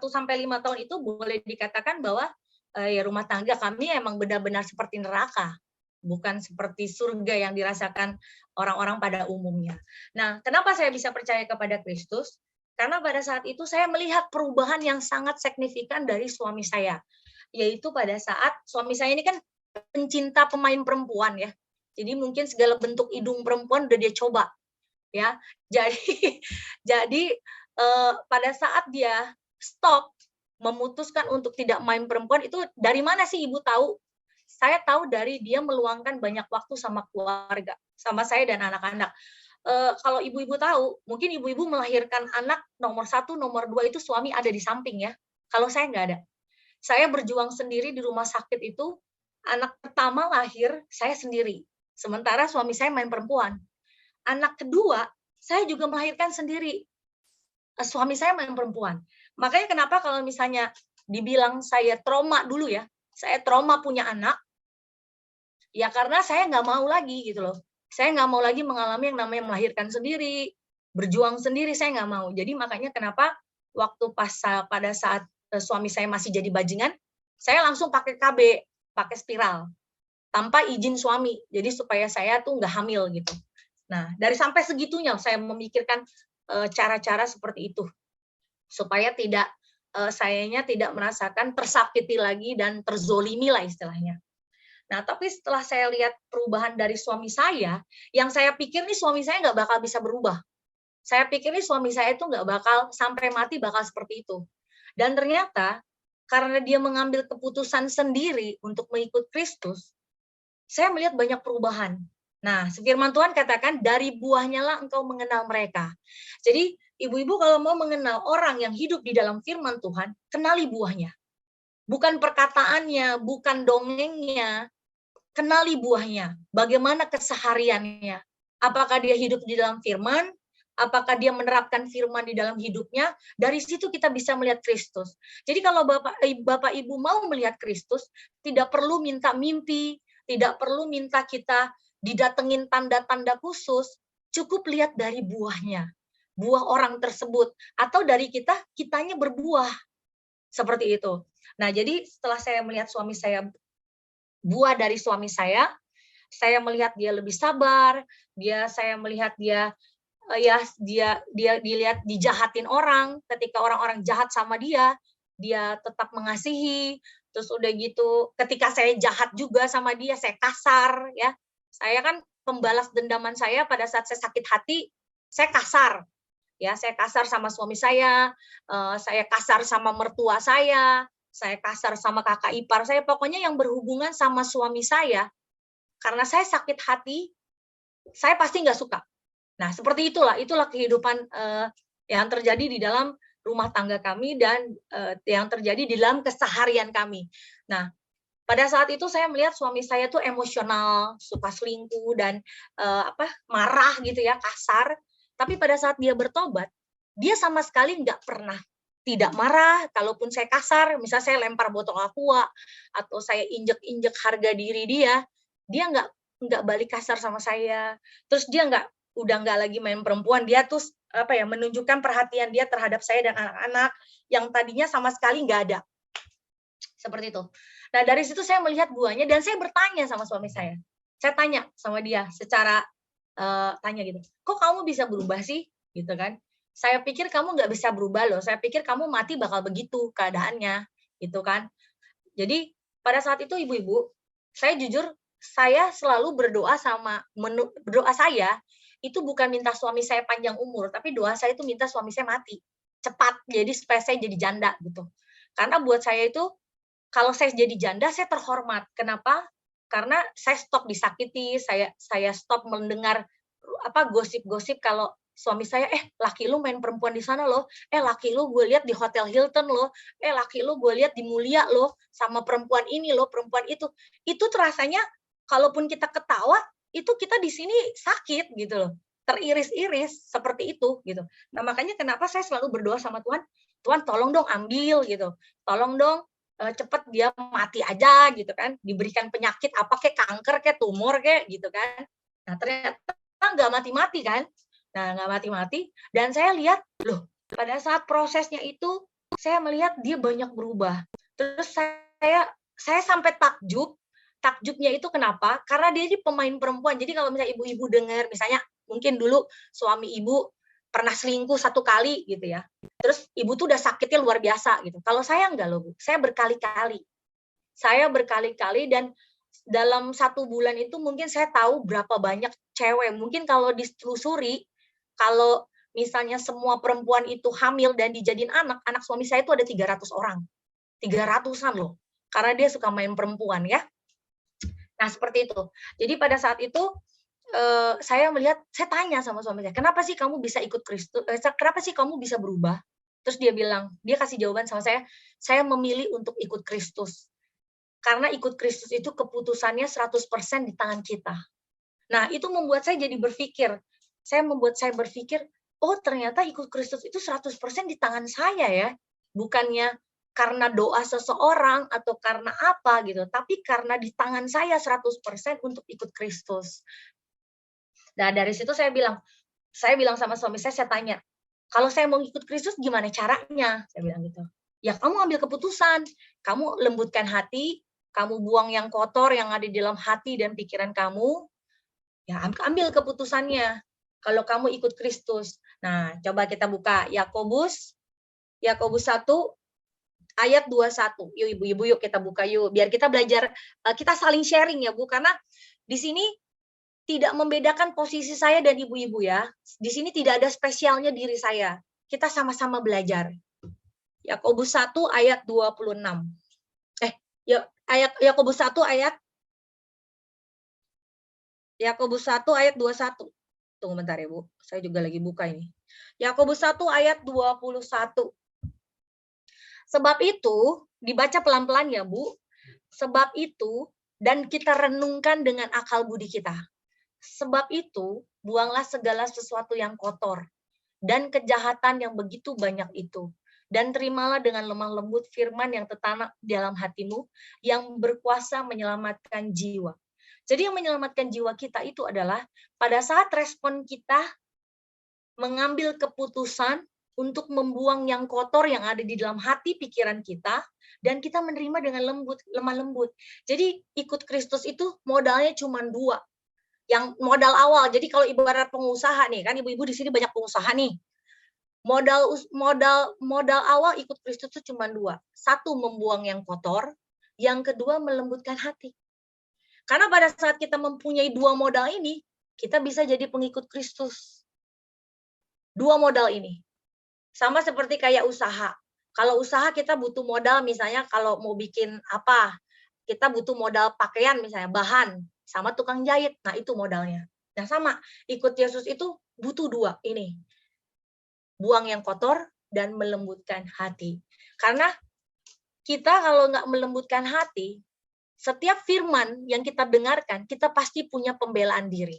tahun itu boleh dikatakan bahwa ya rumah tangga kami emang benar-benar seperti neraka, bukan seperti surga yang dirasakan orang-orang pada umumnya. Nah, kenapa saya bisa percaya kepada Kristus? Karena pada saat itu saya melihat perubahan yang sangat signifikan dari suami saya. Yaitu pada saat suami saya ini kan pencinta pemain perempuan ya. Jadi mungkin segala bentuk hidung perempuan udah dia coba. Ya. Jadi pada saat dia stop memutuskan untuk tidak main perempuan, itu dari mana sih Ibu tahu? Saya tahu dari dia meluangkan banyak waktu sama keluarga, sama saya dan anak-anak. Kalau ibu-ibu tahu, mungkin ibu-ibu melahirkan anak nomor 1, nomor 2 itu suami ada di samping ya. Kalau saya nggak ada. Saya berjuang sendiri di rumah sakit itu, anak pertama lahir, saya sendiri. Sementara suami saya main perempuan. Anak kedua, saya juga melahirkan sendiri. Suami saya main perempuan. Makanya kenapa kalau misalnya dibilang saya trauma dulu ya, saya trauma punya anak, ya karena saya nggak mau lagi gitu loh. Saya nggak mau lagi mengalami yang namanya melahirkan sendiri, berjuang sendiri, saya nggak mau. Jadi makanya kenapa waktu pada saat suami saya masih jadi bajingan, saya langsung pakai KB, pakai spiral, tanpa izin suami. Jadi supaya saya tuh nggak hamil gitu. Nah, dari sampai segitunya saya memikirkan cara-cara seperti itu. Supaya sayanya tidak merasakan tersakiti lagi dan terzolimi lah istilahnya. Nah, tapi setelah saya lihat perubahan dari suami saya, yang saya pikir nih suami saya nggak bakal bisa berubah. Saya pikir nih suami saya itu nggak bakal sampai mati bakal seperti itu. Dan ternyata karena dia mengambil keputusan sendiri untuk mengikut Kristus, saya melihat banyak perubahan. Nah, firman Tuhan katakan, dari buahnya lah engkau mengenal mereka. Jadi, ibu-ibu kalau mau mengenal orang yang hidup di dalam firman Tuhan, kenali buahnya. Bukan perkataannya, bukan dongengnya, kenali buahnya, bagaimana kesehariannya. Apakah dia hidup di dalam firman, apakah dia menerapkan firman di dalam hidupnya, dari situ kita bisa melihat Kristus. Jadi kalau Bapak Ibu mau melihat Kristus, tidak perlu minta mimpi, tidak perlu minta kita didatengin tanda-tanda khusus, cukup lihat dari buahnya. buah orang tersebut, atau dari kitanya berbuah. Seperti itu. Nah, jadi setelah saya melihat suami saya, buah dari suami saya melihat dia lebih sabar, saya melihat dia dia dilihat dijahatin orang, ketika orang-orang jahat sama dia tetap mengasihi. Terus udah gitu, ketika saya jahat juga sama dia, saya kasar ya. Saya kan pembalas dendaman saya pada saat saya sakit hati, saya kasar. Ya, saya kasar sama suami saya kasar sama mertua saya kasar sama kakak ipar saya, pokoknya yang berhubungan sama suami saya, karena saya sakit hati, saya pasti nggak suka. Nah, seperti itulah kehidupan yang terjadi di dalam rumah tangga kami dan yang terjadi di dalam keseharian kami. Nah, pada saat itu saya melihat suami saya tuh emosional, suka selingkuh dan marah gitu ya, kasar. Tapi pada saat dia bertobat, dia sama sekali nggak pernah tidak marah. Kalaupun saya kasar, misalnya saya lempar botol aqua atau saya injek-injek harga diri dia nggak balik kasar sama saya. Terus dia udah nggak lagi main perempuan, dia tuh menunjukkan perhatian dia terhadap saya dan anak-anak yang tadinya sama sekali nggak ada. Seperti itu. Nah, dari situ saya melihat buahnya dan saya bertanya sama suami saya. Saya tanya sama dia secara tanya gitu, kok kamu bisa berubah sih? Gitu kan. Saya pikir kamu nggak bisa berubah loh. Saya pikir kamu mati bakal begitu keadaannya. Gitu kan. Jadi pada saat itu ibu-ibu, saya jujur, saya selalu berdoa berdoa saya itu bukan minta suami saya panjang umur, tapi doa saya itu minta suami saya mati cepat, jadi supaya saya jadi janda gitu. Karena buat saya itu kalau saya jadi janda saya terhormat. Kenapa? Karena saya stop disakiti, saya stop mendengar gosip-gosip kalau suami saya, laki lu main perempuan di sana loh, laki lu gue lihat di Hotel Hilton loh, laki lu gue lihat di Mulia loh, sama perempuan ini loh, perempuan itu. Itu terasanya, kalaupun kita ketawa, itu kita di sini sakit gitu loh, teriris-iris seperti itu gitu. Nah makanya kenapa saya selalu berdoa sama Tuhan, Tuhan tolong dong ambil gitu, tolong dong cepet dia mati aja gitu kan, diberikan penyakit apa kayak kanker kayak tumor kayak gitu kan. Nah ternyata nggak mati-mati kan. Nah nggak mati-mati dan saya lihat loh pada saat prosesnya itu saya melihat dia banyak berubah. Terus saya sampai takjubnya itu kenapa? Karena dia ini pemain perempuan. Jadi kalau misalnya ibu-ibu dengar, misalnya mungkin dulu suami ibu pernah selingkuh 1 kali gitu ya. Terus ibu tuh udah sakitnya luar biasa gitu. Kalau saya enggak loh, Bu. Saya berkali-kali. Saya berkali-kali dan dalam 1 bulan itu mungkin saya tahu berapa banyak cewek. Mungkin kalau ditelusuri, kalau misalnya semua perempuan itu hamil dan dijadiin anak suami saya itu ada 300 orang. 300-an loh. Karena dia suka main perempuan ya. Nah, seperti itu. Jadi pada saat itu saya tanya sama suami saya, kenapa sih kamu bisa ikut Kristus? Kenapa sih kamu bisa berubah? Terus dia kasih jawaban sama saya memilih untuk ikut Kristus. Karena ikut Kristus itu keputusannya 100% di tangan kita. Nah, itu membuat saya jadi berpikir. Membuat saya berpikir, oh ternyata ikut Kristus itu 100% di tangan saya ya. Bukannya karena doa seseorang atau karena apa gitu, tapi karena di tangan saya 100% untuk ikut Kristus. Nah, dari situ saya bilang sama suami saya tanya, kalau saya mau ikut Kristus gimana caranya? Saya bilang gitu. Ya kamu ambil keputusan, kamu lembutkan hati, kamu buang yang kotor yang ada di dalam hati dan pikiran kamu, ya ambil keputusannya. Kalau kamu ikut Kristus. Nah, coba kita buka Yakobus 1 ayat 21. Yuk ibu-ibu yuk kita buka yuk. Biar kita belajar, kita saling sharing ya Bu, karena di sini tidak membedakan posisi saya dan ibu-ibu ya. Di sini tidak ada spesialnya diri saya. Kita sama-sama belajar. Yakobus 1 ayat 26. Yakobus 1 ayat 21. Tunggu bentar ya, Bu. Saya juga lagi buka ini. Yakobus 1 ayat 21. Sebab itu, dibaca pelan-pelan ya, Bu. Sebab itu, dan kita renungkan dengan akal budi kita. Sebab itu, buanglah segala sesuatu yang kotor dan kejahatan yang begitu banyak itu. Dan terimalah dengan lemah lembut firman yang tertanam dalam hatimu, yang berkuasa menyelamatkan jiwa. Jadi yang menyelamatkan jiwa kita itu adalah pada saat respon kita mengambil keputusan untuk membuang yang kotor yang ada di dalam hati pikiran kita, dan kita menerima dengan lemah lembut. Jadi ikut Kristus itu modalnya cuma 2. Yang modal awal, jadi kalau ibarat pengusaha nih, kan ibu-ibu di sini banyak pengusaha nih. Modal awal ikut Kristus itu cuma 2. 1, membuang yang kotor, yang kedua melembutkan hati. Karena pada saat kita mempunyai 2 modal ini, kita bisa jadi pengikut Kristus. 2 modal ini. Sama seperti kayak usaha. Kalau usaha kita butuh modal, misalnya kalau mau bikin apa, kita butuh modal pakaian misalnya, bahan, sama tukang jahit. Nah, itu modalnya. Nah, sama, ikut Yesus itu butuh 2 ini. Buang yang kotor dan melembutkan hati. Karena kita kalau nggak melembutkan hati, setiap firman yang kita dengarkan, kita pasti punya pembelaan diri.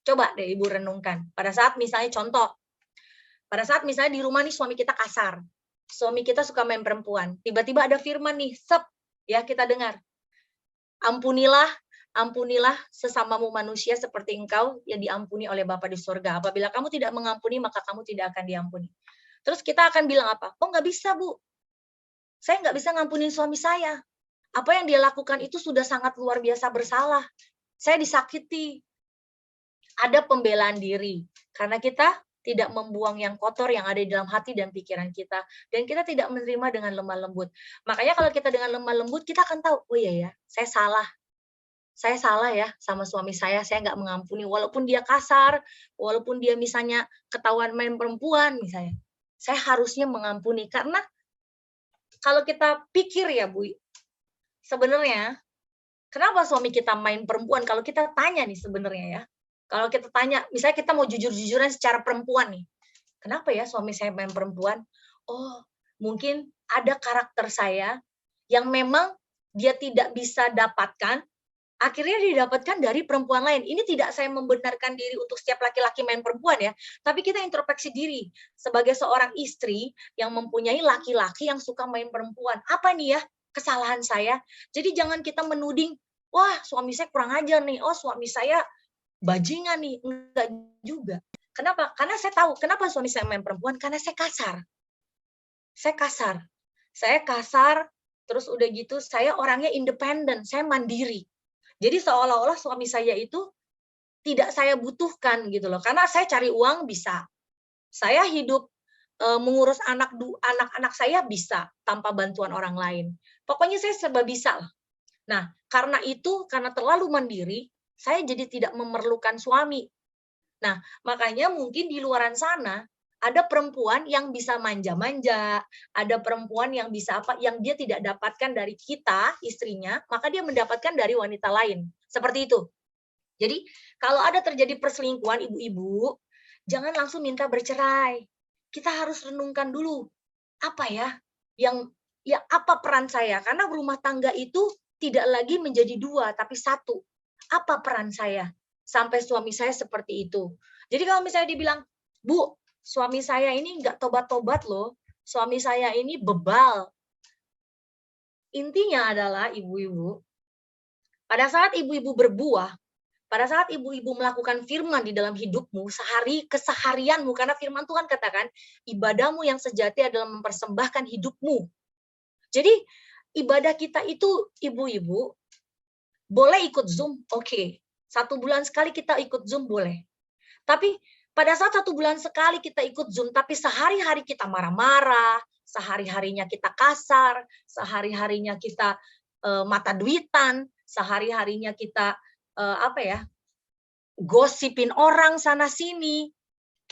Coba deh Ibu renungkan. Pada saat misalnya contoh, pada saat misalnya di rumah nih suami kita kasar, suami kita suka main perempuan, tiba-tiba ada firman nih, ya kita dengar. Ampunilah sesamamu manusia seperti engkau yang diampuni oleh Bapa di surga. Apabila kamu tidak mengampuni, maka kamu tidak akan diampuni. Terus kita akan bilang apa? Oh, nggak bisa, Bu. Saya nggak bisa ngampunin suami saya. Apa yang dia lakukan itu sudah sangat luar biasa bersalah. Saya disakiti. Ada pembelaan diri. Karena kita tidak membuang yang kotor yang ada di dalam hati dan pikiran kita. Dan kita tidak menerima dengan lemah lembut. Makanya kalau kita dengan lemah lembut, kita akan tahu, oh iya ya, saya salah. Saya salah ya sama suami saya nggak mengampuni. Walaupun dia kasar, walaupun dia misalnya ketahuan main perempuan misalnya. Saya harusnya mengampuni. Karena kalau kita pikir ya Bu, sebenarnya kenapa suami kita main perempuan? Kalau kita tanya nih sebenarnya ya. Kalau kita tanya, misalnya kita mau jujur-jujuran secara perempuan nih. Kenapa ya suami saya main perempuan? Oh, mungkin ada karakter saya yang memang dia tidak bisa dapatkan, akhirnya didapatkan dari perempuan lain. Ini tidak saya membenarkan diri untuk setiap laki-laki main perempuan ya, tapi kita introspeksi diri sebagai seorang istri yang mempunyai laki-laki yang suka main perempuan. Apa nih ya kesalahan saya? Jadi jangan kita menuding, wah suami saya kurang ajar nih, oh suami saya bajingan nih. Enggak juga. Kenapa? Karena saya tahu, kenapa suami saya main perempuan? Karena saya kasar. Saya kasar, terus udah gitu saya orangnya independen, saya mandiri. Jadi seolah-olah suami saya itu tidak saya butuhkan gitu loh. Karena saya cari uang bisa. Saya hidup mengurus anak-anak saya bisa tanpa bantuan orang lain. Pokoknya saya serba bisa lah. Nah, karena terlalu mandiri, saya jadi tidak memerlukan suami. Nah, makanya mungkin di luaran sana ada perempuan yang bisa manja-manja, ada perempuan yang bisa yang dia tidak dapatkan dari kita, istrinya, maka dia mendapatkan dari wanita lain. Seperti itu. Jadi, kalau ada terjadi perselingkuhan ibu-ibu, jangan langsung minta bercerai. Kita harus renungkan dulu, apa ya apa peran saya? Karena rumah tangga itu tidak lagi menjadi 2, tapi 1. Apa peran saya? Sampai suami saya seperti itu. Jadi kalau misalnya dibilang, Bu, suami saya ini nggak tobat-tobat loh. Suami saya ini bebal. Intinya adalah ibu-ibu, pada saat ibu-ibu berbuah, pada saat ibu-ibu melakukan firman di dalam hidupmu, keseharianmu, karena firman Tuhan katakan, ibadahmu yang sejati adalah mempersembahkan hidupmu. Jadi, ibadah kita itu, ibu-ibu, boleh ikut Zoom, oke. 1 bulan sekali kita ikut Zoom, boleh. Tapi pada saat 1 bulan sekali kita ikut Zoom, tapi sehari-hari kita marah-marah, sehari-harinya kita kasar, sehari-harinya kita mata duitan, sehari-harinya kita gosipin orang sana-sini.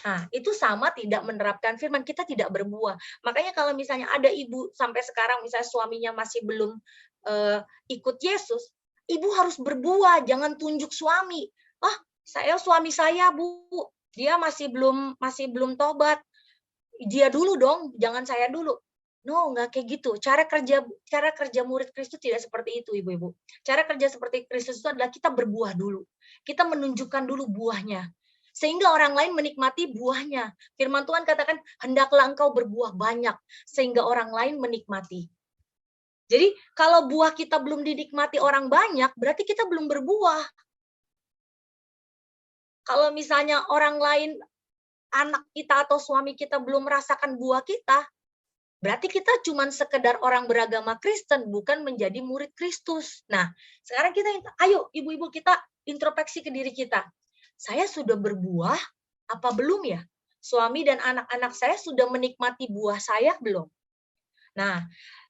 Nah, itu sama tidak menerapkan firman, kita tidak berbuah. Makanya kalau misalnya ada ibu sampai sekarang, misalnya suaminya masih belum ikut Yesus, ibu harus berbuah, jangan tunjuk suami. Suami saya, Bu, dia masih belum tobat. Dia dulu dong, jangan saya dulu. No, nggak kayak gitu. Cara kerja murid Kristus tidak seperti itu, ibu-ibu. Cara kerja seperti Kristus itu adalah kita berbuah dulu. Kita menunjukkan dulu buahnya. Sehingga orang lain menikmati buahnya. Firman Tuhan katakan, hendaklah engkau berbuah banyak, sehingga orang lain menikmati. Jadi, kalau buah kita belum dinikmati orang banyak, berarti kita belum berbuah. Kalau misalnya orang lain anak kita atau suami kita belum merasakan buah kita, berarti kita cuman sekedar orang beragama Kristen, bukan menjadi murid Kristus. Nah, sekarang kita, ayo ibu-ibu kita introspeksi ke diri kita. Saya sudah berbuah apa belum ya? Suami dan anak-anak saya sudah menikmati buah saya belum? Nah,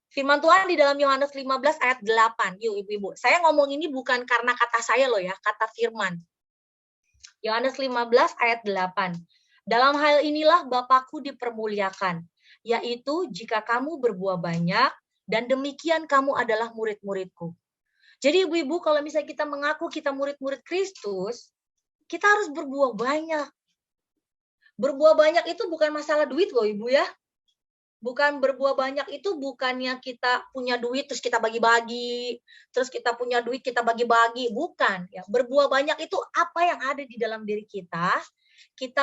firman Tuhan di dalam Yohanes 15 ayat 8. Yuk ibu-ibu, saya ngomong ini bukan karena kata saya loh ya, kata firman. Yohanes 15 ayat 8. Dalam hal inilah Bapakku dipermuliakan, yaitu jika kamu berbuah banyak, dan demikian kamu adalah murid-muridku. Jadi ibu-ibu, kalau misalnya kita mengaku kita murid-murid Kristus, kita harus berbuah banyak. Berbuah banyak itu bukan masalah duit loh ibu ya. Bukan berbuah banyak itu bukannya kita punya duit terus kita bagi-bagi, terus kita punya duit kita bagi-bagi, bukan ya. Berbuah banyak itu apa yang ada di dalam diri kita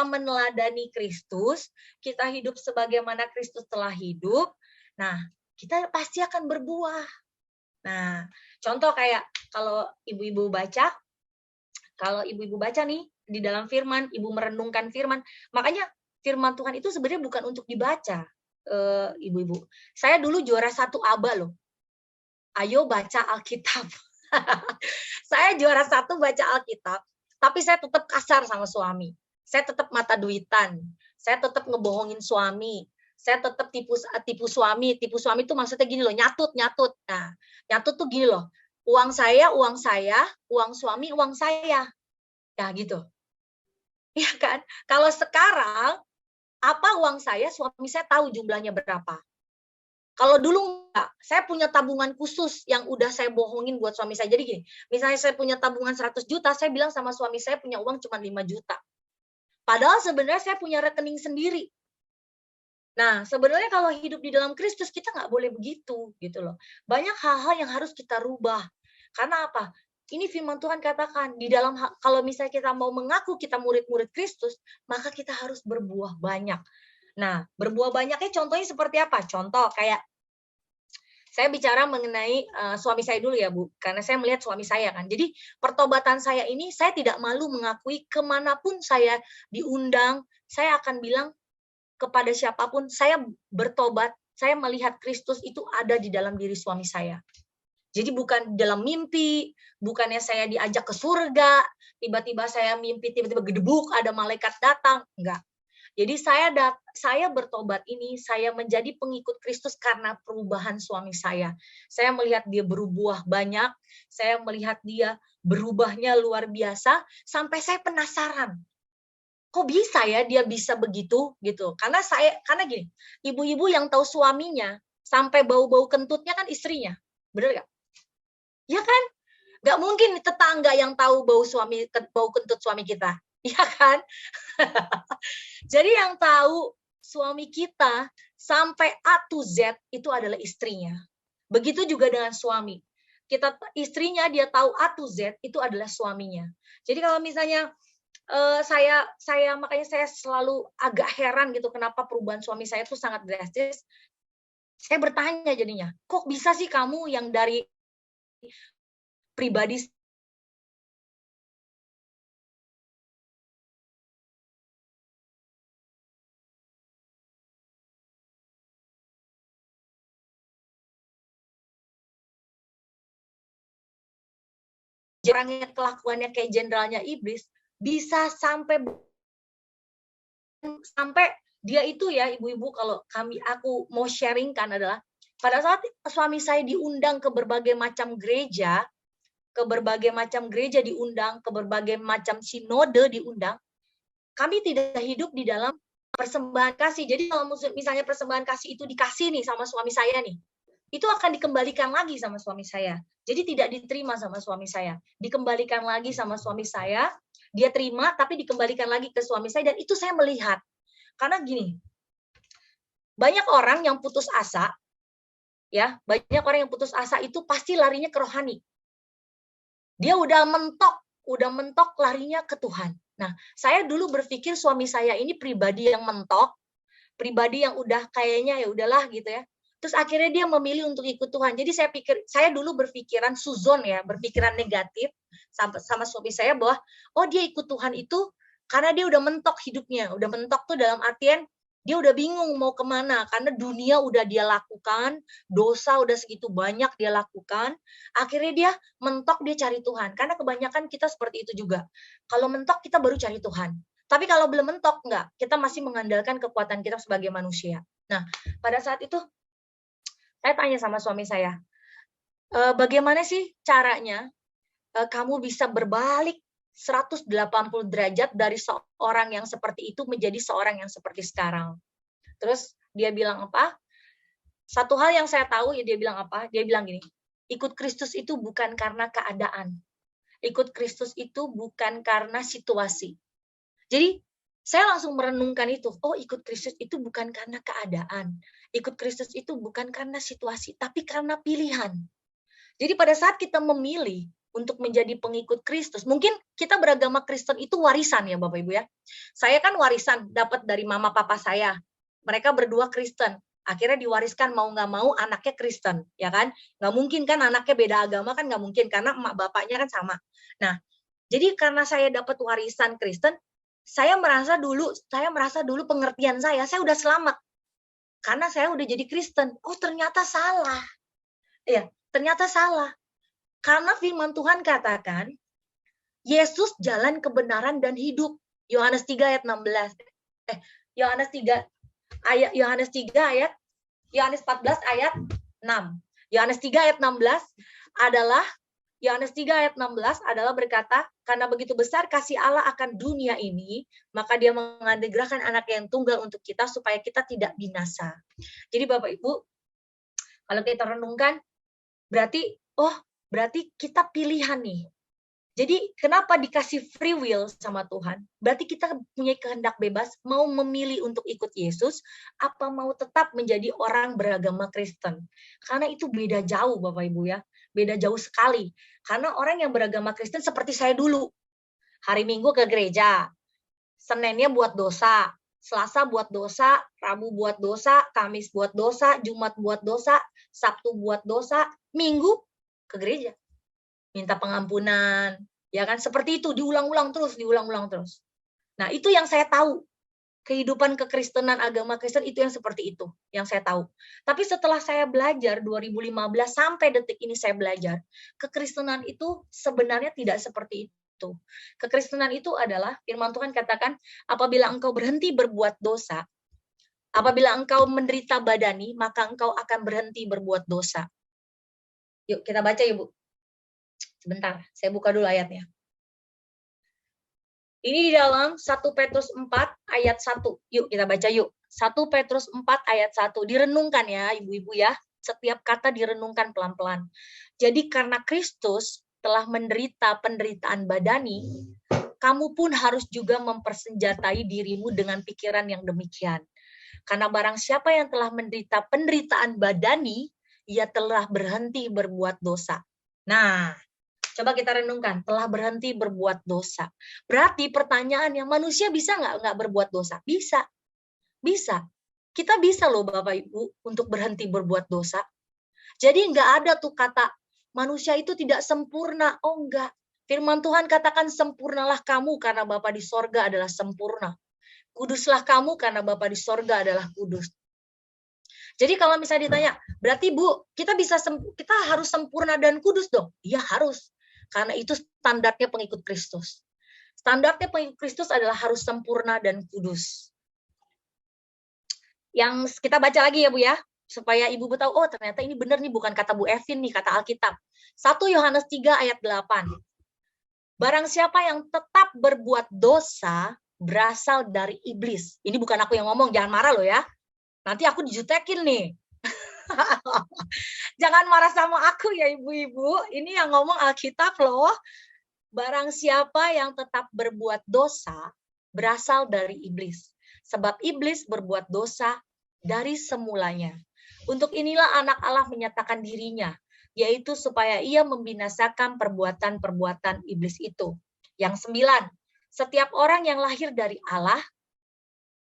meneladani Kristus, kita hidup sebagaimana Kristus telah hidup. Nah, kita pasti akan berbuah. Nah, contoh kayak kalau ibu-ibu baca nih di dalam firman, ibu merenungkan firman, makanya firman Tuhan itu sebenarnya bukan untuk dibaca. Ibu-ibu, saya dulu juara 1 ABA loh. Ayo baca Alkitab. Saya juara 1 baca Alkitab, tapi saya tetap kasar sama suami. Saya tetap mata duitan. Saya tetap ngebohongin suami. Saya tetap tipu suami. Tipu suami itu maksudnya gini loh, nyatut. Nah, nyatut tuh gini loh. Uang saya, uang suami, uang saya. Ya gitu. Ya kan? Kalau sekarang apa uang saya, suami saya tahu jumlahnya berapa. Kalau dulu enggak, saya punya tabungan khusus yang udah saya bohongin buat suami saya. Jadi gini, misalnya saya punya tabungan 100 juta, saya bilang sama suami saya punya uang cuma 5 juta. Padahal sebenarnya saya punya rekening sendiri. Nah, sebenarnya kalau hidup di dalam Kristus, kita nggak boleh begitu, gitu loh. Banyak hal-hal yang harus kita rubah. Karena apa? Ini firman Tuhan katakan, di dalam kalau misalnya kita mau mengaku kita murid-murid Kristus, maka kita harus berbuah banyak. Nah, berbuah banyaknya contohnya seperti apa? Contoh kayak, saya bicara mengenai suami saya dulu ya Bu, karena saya melihat suami saya kan. Jadi pertobatan saya ini, saya tidak malu mengakui kemanapun saya diundang, saya akan bilang kepada siapapun, saya bertobat, saya melihat Kristus itu ada di dalam diri suami saya. Jadi bukan dalam mimpi, bukannya saya diajak ke surga, tiba-tiba saya mimpi, tiba-tiba gedebuk, ada malaikat datang, enggak. Jadi saya bertobat ini, saya menjadi pengikut Kristus karena perubahan suami saya. Saya melihat dia berbuah banyak, saya melihat dia berubahnya luar biasa, sampai saya penasaran. Kok bisa ya dia bisa begitu gitu? Karena gini, ibu-ibu yang tahu suaminya sampai bau-bau kentutnya kan istrinya, bener nggak? Ya kan? Nggak mungkin tetangga yang tahu bau kentut suami kita, ya kan? Jadi yang tahu suami kita sampai A to Z itu adalah istrinya. Begitu juga dengan suami. Istrinya dia tahu A to Z itu adalah suaminya. Jadi kalau misalnya makanya saya selalu agak heran gitu kenapa perubahan suami saya itu sangat drastis. Saya bertanya jadinya, kok bisa sih kamu yang dari pribadi orangnya kelakuannya kayak jenderalnya iblis, bisa sampai dia itu ya ibu-ibu, kalau aku mau sharingkan adalah pada saat suami saya diundang ke berbagai macam gereja, diundang, ke berbagai macam sinode diundang, kami tidak hidup di dalam persembahan kasih. Jadi kalau misalnya persembahan kasih itu dikasih nih sama suami saya nih, itu akan dikembalikan lagi sama suami saya. Jadi tidak diterima sama suami saya, dikembalikan lagi sama suami saya, dia terima tapi dikembalikan lagi ke suami saya, dan itu saya melihat. Karena gini, banyak orang yang putus asa, ya, banyak orang yang putus asa itu pasti larinya ke rohani. Dia udah mentok larinya ke Tuhan. Nah, saya dulu berpikir suami saya ini pribadi yang mentok, pribadi yang udah kayaknya ya udahlah gitu ya. Terus akhirnya dia memilih untuk ikut Tuhan. Jadi saya dulu berpikiran suzon ya, berpikiran negatif sama suami saya bahwa oh dia ikut Tuhan itu Karena dia udah mentok hidupnya. Udah mentok tuh dalam artian dia udah bingung mau kemana. Karena dunia udah dia lakukan, dosa udah segitu banyak dia lakukan. Akhirnya dia mentok, dia cari Tuhan. Karena kebanyakan kita seperti itu juga. Kalau mentok kita baru cari Tuhan. Tapi kalau belum mentok, enggak. Kita masih mengandalkan kekuatan kita sebagai manusia. Nah, pada saat itu saya tanya sama suami saya, bagaimana sih caranya kamu bisa berbalik 180 derajat dari seorang yang seperti itu menjadi seorang yang seperti sekarang. Terus dia bilang apa? Satu hal yang saya tahu, ya dia bilang apa? Dia bilang gini, ikut Kristus itu bukan karena keadaan. Ikut Kristus itu bukan karena situasi. Jadi saya langsung merenungkan itu. Oh, ikut Kristus itu bukan karena keadaan. Ikut Kristus itu bukan karena situasi, tapi karena pilihan. Jadi pada saat kita memilih untuk menjadi pengikut Kristus, mungkin kita beragama Kristen itu warisan ya Bapak Ibu ya. Saya kan warisan dapat dari mama papa saya. Mereka berdua Kristen. Akhirnya diwariskan mau nggak mau anaknya Kristen, ya kan? Nggak mungkin kan anaknya beda agama kan nggak mungkin karena emak bapaknya kan sama. Nah, jadi karena saya dapat warisan Kristen, saya merasa dulu pengertian saya udah selamat. Karena saya udah jadi Kristen. Oh, ternyata salah. Ya, ternyata salah. Karena firman Tuhan katakan, Yesus jalan kebenaran dan hidup. Yohanes 3 ayat 16. Yohanes 14 ayat 6. Yohanes 3 ayat 16 adalah berkata, karena begitu besar kasih Allah akan dunia ini, maka dia menganugerahkan anak yang tunggal untuk kita supaya kita tidak binasa. Jadi Bapak Ibu, kalau kita renungkan, berarti kita pilihan nih. Jadi kenapa dikasih free will sama Tuhan? Berarti kita punya kehendak bebas mau memilih untuk ikut Yesus apa mau tetap menjadi orang beragama Kristen. Karena itu beda jauh Bapak Ibu ya. Beda jauh sekali. Karena orang yang beragama Kristen seperti saya dulu. Hari Minggu ke gereja. Seninnya buat dosa. Selasa buat dosa, Rabu buat dosa, Kamis buat dosa, Jumat buat dosa, Sabtu buat dosa, Minggu ke gereja. Minta pengampunan, ya kan? Seperti itu, diulang-ulang terus. Nah, itu yang saya tahu. Kehidupan kekristenan, agama Kristen itu yang seperti itu, yang saya tahu. Tapi setelah saya belajar, 2015 sampai detik ini saya belajar, kekristenan itu sebenarnya tidak seperti itu. Kekristenan itu adalah, firman Tuhan katakan, apabila engkau berhenti berbuat dosa, apabila engkau menderita badani, maka engkau akan berhenti berbuat dosa. Yuk, kita baca ya, Bu. Sebentar, saya buka dulu ayatnya. Ini di dalam 1 Petrus 4 ayat 1. Yuk kita baca yuk. 1 Petrus 4 ayat 1. Direnungkan ya ibu-ibu ya. Setiap kata direnungkan pelan-pelan. Jadi karena Kristus telah menderita penderitaan badani, kamu pun harus juga mempersenjatai dirimu dengan pikiran yang demikian. Karena barang siapa yang telah menderita penderitaan badani, ia telah berhenti berbuat dosa. Nah, coba kita renungkan, telah berhenti berbuat dosa. Berarti pertanyaannya, manusia bisa nggak berbuat dosa? Bisa. Bisa. Kita bisa loh Bapak Ibu untuk berhenti berbuat dosa. Jadi nggak ada tuh kata, manusia itu tidak sempurna. Oh enggak. Firman Tuhan katakan, sempurnalah kamu karena Bapa di sorga adalah sempurna. Kuduslah kamu karena Bapa di sorga adalah kudus. Jadi kalau misalnya ditanya, berarti Bu, kita harus sempurna dan kudus dong? Iya harus. Karena itu standarnya pengikut Kristus. Standarnya pengikut Kristus adalah harus sempurna dan kudus. Yang kita baca lagi ya Bu ya, supaya Ibu tahu, oh ternyata ini benar nih, bukan kata Bu Evin nih, kata Alkitab. 1 Yohanes 3 ayat 8. Barang siapa yang tetap berbuat dosa, berasal dari iblis. Ini bukan aku yang ngomong, jangan marah loh ya. Nanti aku dijutekin nih. Jangan marah sama aku ya ibu-ibu. Ini yang ngomong Alkitab loh. Barang siapa yang tetap berbuat dosa, berasal dari iblis. Sebab iblis berbuat dosa dari semulanya. Untuk inilah anak Allah menyatakan dirinya, yaitu supaya ia membinasakan perbuatan-perbuatan iblis itu. Yang 9, setiap orang yang lahir dari Allah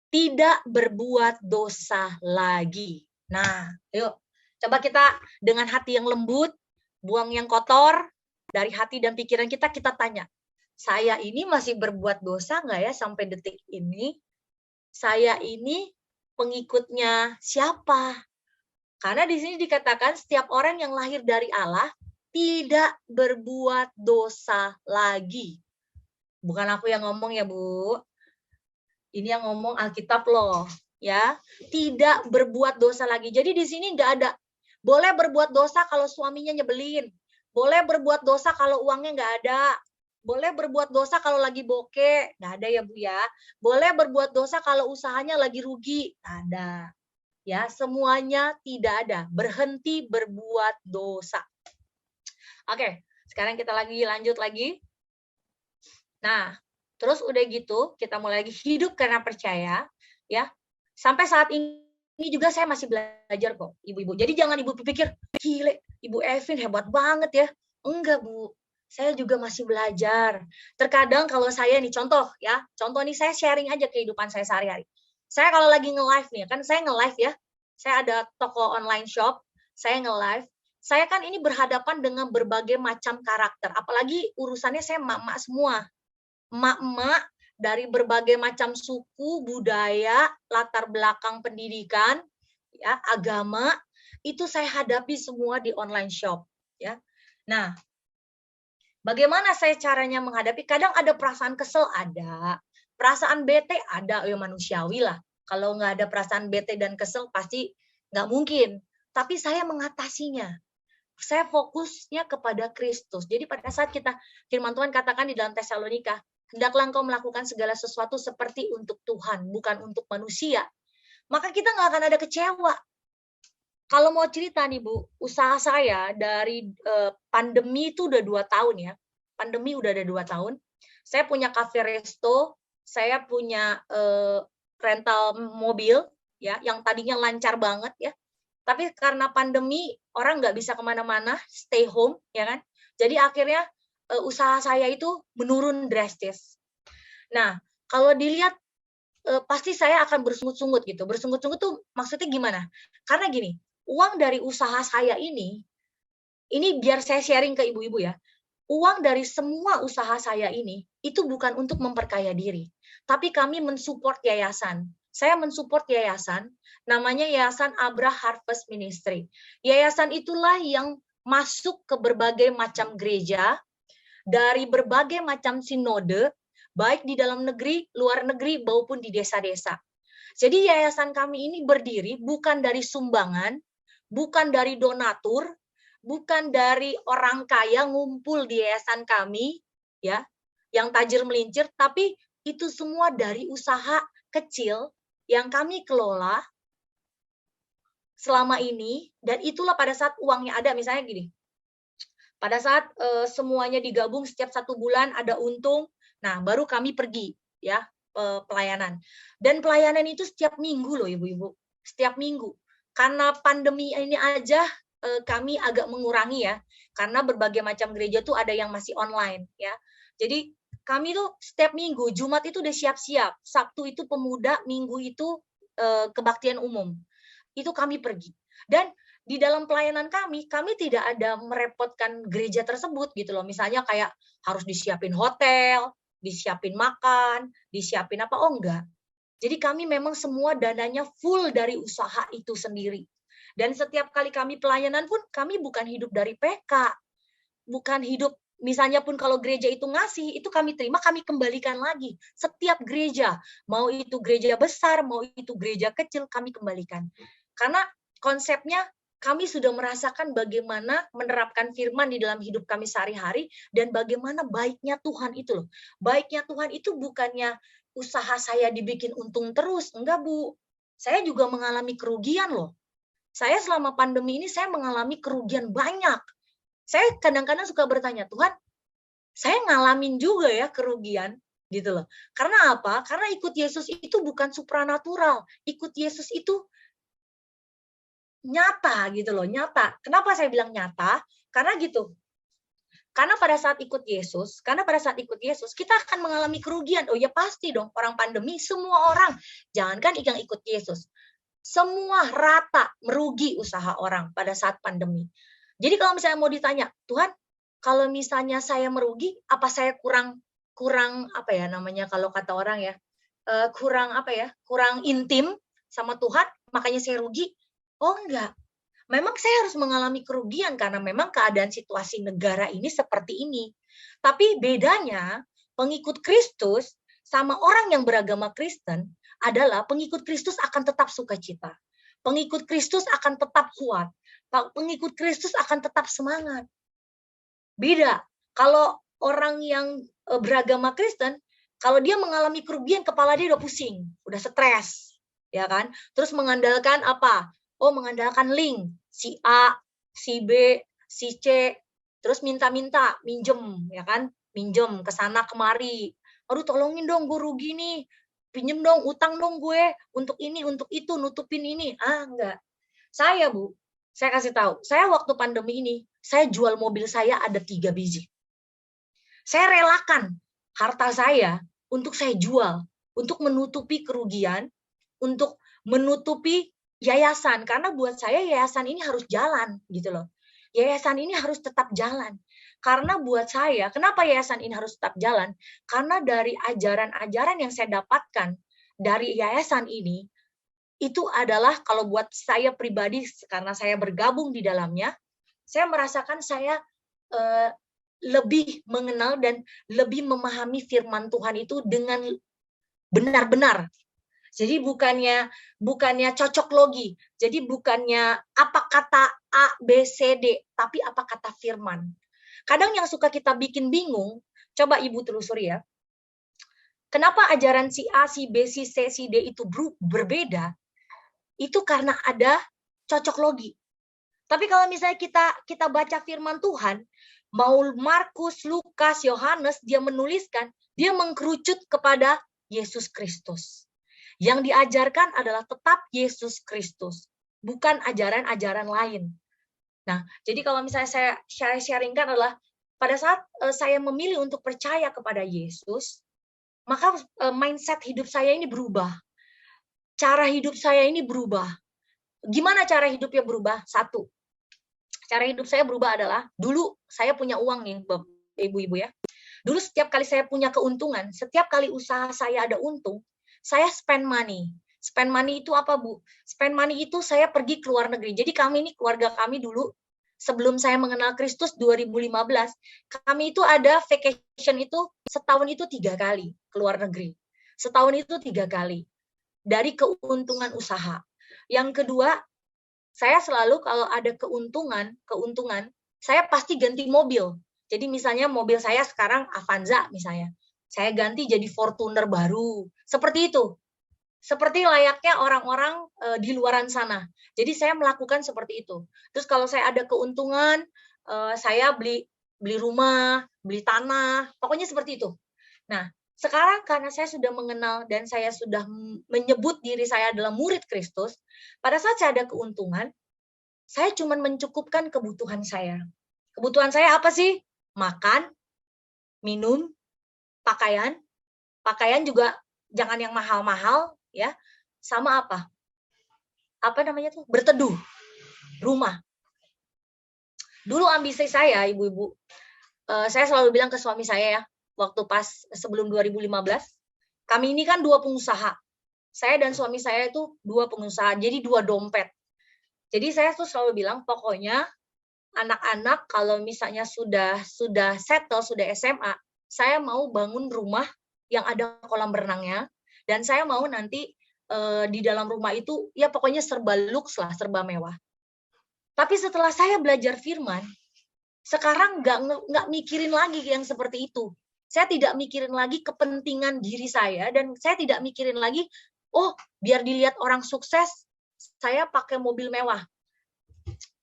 tidak berbuat dosa lagi. Nah, yuk, coba kita dengan hati yang lembut, buang yang kotor, dari hati dan pikiran kita tanya, saya ini masih berbuat dosa nggak ya sampai detik ini? Saya ini pengikutnya siapa? Karena di sini dikatakan setiap orang yang lahir dari Allah tidak berbuat dosa lagi. Bukan aku yang ngomong ya, Bu. Ini yang ngomong Alkitab loh, ya. Tidak berbuat dosa lagi. Jadi di sini nggak ada boleh berbuat dosa kalau suaminya nyebelin. Boleh berbuat dosa kalau uangnya nggak ada. Boleh berbuat dosa kalau lagi bokeh. Nggak ada ya, Bu ya. Boleh berbuat dosa kalau usahanya lagi rugi. Nggak ada. Ya, semuanya tidak ada. Berhenti berbuat dosa. Oke, sekarang kita lanjut lagi. Nah, terus udah gitu, kita mulai lagi hidup karena percaya, ya. Sampai saat ini juga saya masih belajar kok, ibu-ibu. Jadi jangan ibu pikir, gile, Ibu Evin hebat banget ya. Enggak, Bu. Saya juga masih belajar. Terkadang kalau saya nih, contoh nih saya sharing aja kehidupan saya sehari-hari. Saya kalau lagi nge-live nih, kan saya nge-live ya. Saya ada toko online shop, saya nge-live. Saya kan ini berhadapan dengan berbagai macam karakter. Apalagi urusannya saya emak-emak semua. Emak-emak dari berbagai macam suku, budaya, latar belakang pendidikan, ya, agama, itu saya hadapi semua di online shop, ya. Nah, bagaimana saya caranya menghadapi? Kadang ada perasaan kesel, ada. Perasaan bete ada, ya manusiawi lah. Kalau nggak ada perasaan bete dan kesel, pasti nggak mungkin. Tapi saya mengatasinya. Saya fokusnya kepada Kristus. Jadi pada saat kita, firman Tuhan katakan di dalam Tesalonika, hendaklah engkau melakukan segala sesuatu seperti untuk Tuhan, bukan untuk manusia. Maka kita nggak akan ada kecewa. Kalau mau cerita nih Bu, usaha saya dari pandemi itu udah 2 tahun ya. Pandemi udah ada 2 tahun. Saya punya cafe resto, saya punya rental mobil, ya, yang tadinya lancar banget ya. Tapi karena pandemi, orang nggak bisa kemana-mana, stay home, ya kan? Jadi akhirnya usaha saya itu menurun drastis. Nah, kalau dilihat pasti saya akan bersungut-sungut gitu. Bersungut-sungut tuh maksudnya gimana? Karena gini, uang dari usaha saya ini biar saya sharing ke ibu-ibu ya. Uang dari semua usaha saya ini itu bukan untuk memperkaya diri, tapi kami mensupport yayasan. Saya mensupport yayasan, namanya Yayasan Abra Harvest Ministry. Yayasan itulah yang masuk ke berbagai macam gereja, dari berbagai macam sinode, baik di dalam negeri, luar negeri, maupun di desa-desa. Jadi yayasan kami ini berdiri bukan dari sumbangan, bukan dari donatur, bukan dari orang kaya ngumpul di yayasan kami, ya, yang tajir melincir, tapi itu semua dari usaha kecil yang kami kelola selama ini, dan itulah pada saat uangnya ada, misalnya gini, pada saat semuanya digabung setiap 1 bulan ada untung, nah baru kami pergi ya pelayanan. Dan pelayanan itu setiap minggu loh ibu-ibu, setiap minggu. Karena pandemi ini aja kami agak mengurangi ya, karena berbagai macam gereja tuh ada yang masih online ya. Jadi kami tuh setiap minggu, Jumat itu udah siap-siap, Sabtu itu pemuda, Minggu itu kebaktian umum. Itu kami pergi. Dan di dalam pelayanan kami tidak ada merepotkan gereja tersebut gitu loh. Misalnya kayak harus disiapin hotel, disiapin makan, disiapin apa, oh enggak. Jadi kami memang semua dananya full dari usaha itu sendiri. Dan setiap kali kami pelayanan pun kami bukan hidup dari PK. Bukan hidup, misalnya pun kalau gereja itu ngasih, itu kami terima, kami kembalikan lagi. Setiap gereja, mau itu gereja besar, mau itu gereja kecil, kami kembalikan. Karena konsepnya kami sudah merasakan bagaimana menerapkan firman di dalam hidup kami sehari-hari dan bagaimana baiknya Tuhan itu loh. Baiknya Tuhan itu bukannya usaha saya dibikin untung terus, enggak Bu. Saya juga mengalami kerugian loh. Saya selama pandemi ini saya mengalami kerugian banyak. Saya kadang-kadang suka bertanya, Tuhan, saya ngalamin juga ya kerugian gitu loh. Karena apa? Karena ikut Yesus itu bukan supranatural. Ikut Yesus itu nyata gitu loh, nyata. Kenapa saya bilang nyata? Karena gitu. Karena pada saat ikut Yesus, kita akan mengalami kerugian. Oh ya pasti dong, orang pandemi, semua orang. Jangankan yang ikut Yesus. Semua rata merugi usaha orang pada saat pandemi. Jadi kalau misalnya mau ditanya, Tuhan, kalau misalnya saya merugi, apa saya kurang kurang apa ya namanya kalau kata orang ya, kurang apa ya, kurang intim sama Tuhan, makanya saya rugi. Oh enggak, memang saya harus mengalami kerugian karena memang keadaan situasi negara ini seperti ini. Tapi bedanya pengikut Kristus sama orang yang beragama Kristen adalah pengikut Kristus akan tetap sukacita. Pengikut Kristus akan tetap kuat. Pengikut Kristus akan tetap semangat. Beda. Kalau orang yang beragama Kristen, kalau dia mengalami kerugian, kepala dia udah pusing, udah stres, ya kan? Terus mengandalkan apa? Oh, mengandalkan link, si A, si B, si C, terus minta-minta, minjem, ya kan? Minjem ke sana kemari. Aduh, tolongin dong, gue rugi nih. Pinjem dong, utang dong gue untuk ini, untuk itu, nutupin ini. Ah, enggak. Saya, Bu, saya kasih tahu, saya waktu pandemi ini, saya jual mobil saya ada 3 biji. Saya relakan harta saya untuk saya jual, untuk menutupi kerugian, untuk menutupi yayasan. Karena buat saya yayasan ini harus jalan, gitu loh. Yayasan ini harus tetap jalan. Karena buat saya, kenapa yayasan ini harus tetap jalan? Karena dari ajaran-ajaran yang saya dapatkan dari yayasan ini, itu adalah kalau buat saya pribadi, karena saya bergabung di dalamnya, saya merasakan saya lebih mengenal dan lebih memahami firman Tuhan itu dengan benar-benar. Jadi bukannya cocok logi. Jadi bukannya apa kata A, B, C, D, tapi apa kata firman. Kadang yang suka kita bikin bingung, coba Ibu telusuri ya. Kenapa ajaran si A, si B, si C, si D itu berbeda? Itu karena ada cocok logi. Tapi kalau misalnya kita baca firman Tuhan, mau Markus, Lukas, Yohanes, dia menuliskan, dia mengkerucut kepada Yesus Kristus. Yang diajarkan adalah tetap Yesus Kristus, bukan ajaran-ajaran lain. Nah, jadi kalau misalnya saya sharingkan adalah, pada saat saya memilih untuk percaya kepada Yesus, maka mindset hidup saya ini berubah. Cara hidup saya ini berubah. Gimana cara hidupnya berubah? Satu, cara hidup saya berubah adalah, dulu saya punya uang nih, ibu-ibu ya. Dulu setiap kali saya punya keuntungan, setiap kali usaha saya ada untung, saya spend money. Spend money itu apa, Bu? Spend money itu saya pergi ke luar negeri. Jadi kami ini, keluarga kami dulu, sebelum saya mengenal Kristus 2015, kami itu ada vacation itu, setahun itu 3 kali ke luar negeri. Setahun itu 3 kali. Dari keuntungan usaha. Yang kedua, saya selalu kalau ada keuntungan, saya pasti ganti mobil. Jadi misalnya mobil saya sekarang Avanza misalnya, saya ganti jadi Fortuner baru. Seperti itu. Seperti layaknya orang-orang di luaran sana. Jadi saya melakukan seperti itu. Terus kalau saya ada keuntungan, saya beli rumah, beli tanah, pokoknya seperti itu. Nah, sekarang karena saya sudah mengenal dan saya sudah menyebut diri saya adalah murid Kristus, pada saat saya ada keuntungan, saya cuma mencukupkan kebutuhan saya. Kebutuhan saya apa sih? Makan, minum, pakaian. Pakaian juga jangan yang mahal-mahal, ya. Sama apa? Apa namanya tuh? Berteduh. Rumah. Dulu ambisi saya, ibu-ibu, saya selalu bilang ke suami saya ya, waktu pas sebelum 2015, kami ini kan 2 pengusaha. Saya dan suami saya itu 2 pengusaha, jadi 2 dompet. Jadi saya tuh selalu bilang, pokoknya anak-anak kalau misalnya sudah settle, sudah SMA, saya mau bangun rumah yang ada kolam renangnya, dan saya mau nanti di dalam rumah itu, ya pokoknya serba lux lah, serba mewah. Tapi setelah saya belajar firman, sekarang nggak mikirin lagi yang seperti itu. Saya tidak mikirin lagi kepentingan diri saya, dan saya tidak mikirin lagi, oh biar dilihat orang sukses, saya pakai mobil mewah.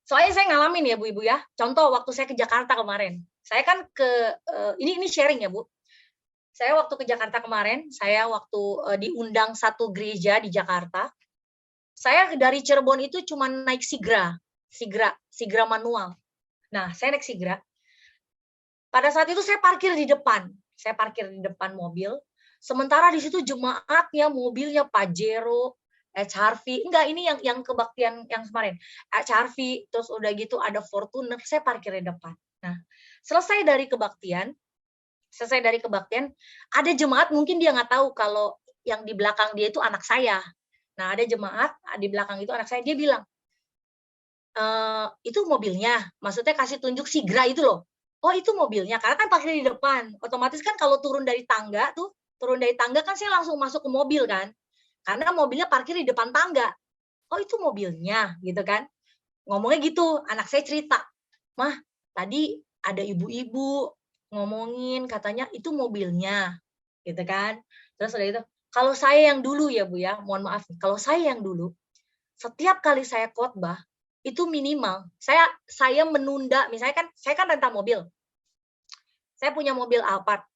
Soalnya saya ngalamin ya Bu Ibu ya, contoh waktu saya ke Jakarta kemarin, saya kan ini sharing ya Bu, saya waktu ke Jakarta kemarin, saya waktu diundang satu gereja di Jakarta, saya dari Cirebon itu cuma naik Sigra manual. Nah, saya naik Sigra. Pada saat itu saya parkir di depan mobil. Sementara di situ jemaatnya, mobilnya Pajero, HRV, enggak ini yang kebaktian yang kemarin. HRV, terus udah gitu ada Fortuner, saya parkir di depan. Nah, selesai dari kebaktian, selesai dari kebaktian, ada jemaat mungkin dia nggak tahu kalau yang di belakang dia itu anak saya. Nah, ada jemaat di belakang itu anak saya, dia bilang, itu mobilnya, maksudnya kasih tunjuk Sigra itu loh. Oh itu mobilnya, karena kan parkir di depan. Otomatis kan kalau turun dari tangga kan saya langsung masuk ke mobil kan. Karena mobilnya parkir di depan tangga. Oh itu mobilnya gitu kan. Ngomongnya gitu, anak saya cerita. Mah, tadi ada ibu-ibu ngomongin katanya itu mobilnya. Gitu kan. Terus udah itu, kalau saya yang dulu ya Bu ya, mohon maaf. Kalau saya yang dulu, setiap kali saya khotbah, itu minimal saya menunda, misalnya kan saya kan renta mobil, saya punya mobil Alphard,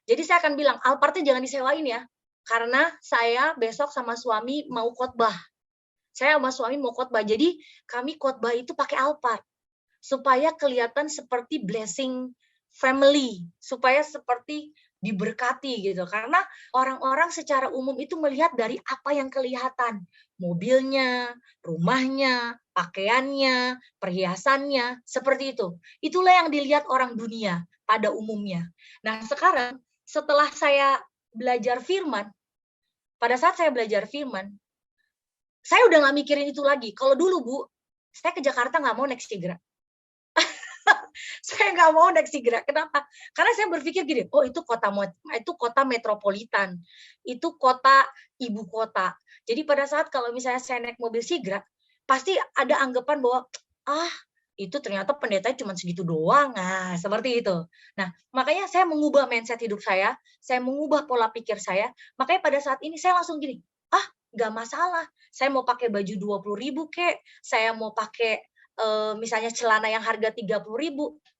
jadi saya akan bilang Alphardnya jangan disewain ya, karena saya besok sama suami mau khotbah, jadi kami khotbah itu pakai Alphard supaya kelihatan seperti blessing family, supaya seperti diberkati gitu, karena orang-orang secara umum itu melihat dari apa yang kelihatan, mobilnya, rumahnya, pakaiannya, perhiasannya, seperti itu. Itulah yang dilihat orang dunia pada umumnya. Nah sekarang setelah saya belajar firman, pada saat saya belajar firman, saya udah nggak mikirin itu lagi. Kalau dulu Bu, saya ke Jakarta nggak mau naik Sigra. Saya nggak mau naik Sigra. Kenapa? Karena saya berpikir gini, oh itu kota metropolitan, itu kota ibu kota. Jadi pada saat kalau misalnya saya naik mobil Sigra, pasti ada anggapan bahwa itu ternyata pendetanya cuma segitu doang. Nah, seperti itu. Nah, makanya saya mengubah mindset hidup saya mengubah pola pikir saya. Makanya pada saat ini saya langsung gini, nggak masalah. Saya mau pakai baju 20.000 kek, saya mau pakai misalnya celana yang harga 30.000,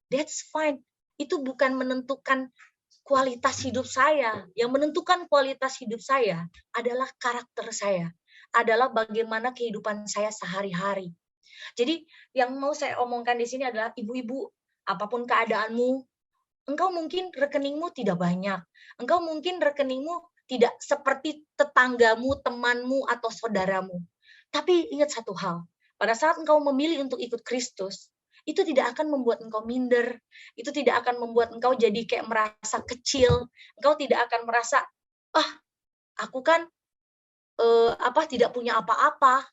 that's fine. Itu bukan menentukan kualitas hidup saya. Yang menentukan kualitas hidup saya adalah karakter saya, adalah bagaimana kehidupan saya sehari-hari. Jadi yang mau saya omongkan di sini adalah ibu-ibu, apapun keadaanmu, engkau mungkin rekeningmu tidak banyak, engkau mungkin rekeningmu tidak seperti tetanggamu, temanmu, atau saudaramu. Tapi ingat satu hal, pada saat engkau memilih untuk ikut Kristus, itu tidak akan membuat engkau minder, itu tidak akan membuat engkau jadi kayak merasa kecil, engkau tidak akan merasa, aku kan tidak punya apa-apa.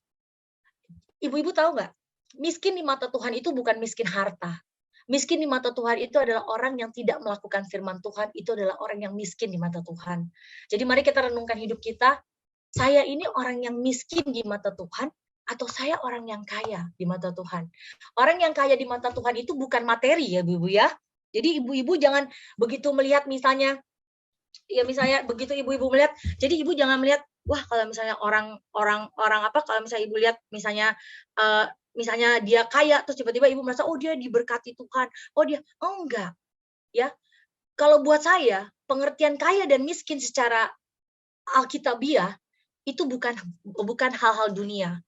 Ibu-ibu tahu nggak? Miskin di mata Tuhan itu bukan miskin harta. Miskin di mata Tuhan itu adalah orang yang tidak melakukan firman Tuhan, itu adalah orang yang miskin di mata Tuhan. Jadi mari kita renungkan hidup kita, saya ini orang yang miskin di mata Tuhan, atau saya orang yang kaya di mata Tuhan. Orang yang kaya di mata Tuhan itu bukan materi ya ibu-ibu ya. Jadi ibu-ibu jangan begitu melihat misalnya begitu ibu-ibu melihat, jadi ibu jangan melihat, wah kalau misalnya orang kalau misalnya ibu lihat misalnya dia kaya, terus tiba-tiba ibu merasa, oh dia diberkati Tuhan, enggak ya. Kalau buat saya, pengertian kaya dan miskin secara alkitabiah itu bukan hal-hal dunia.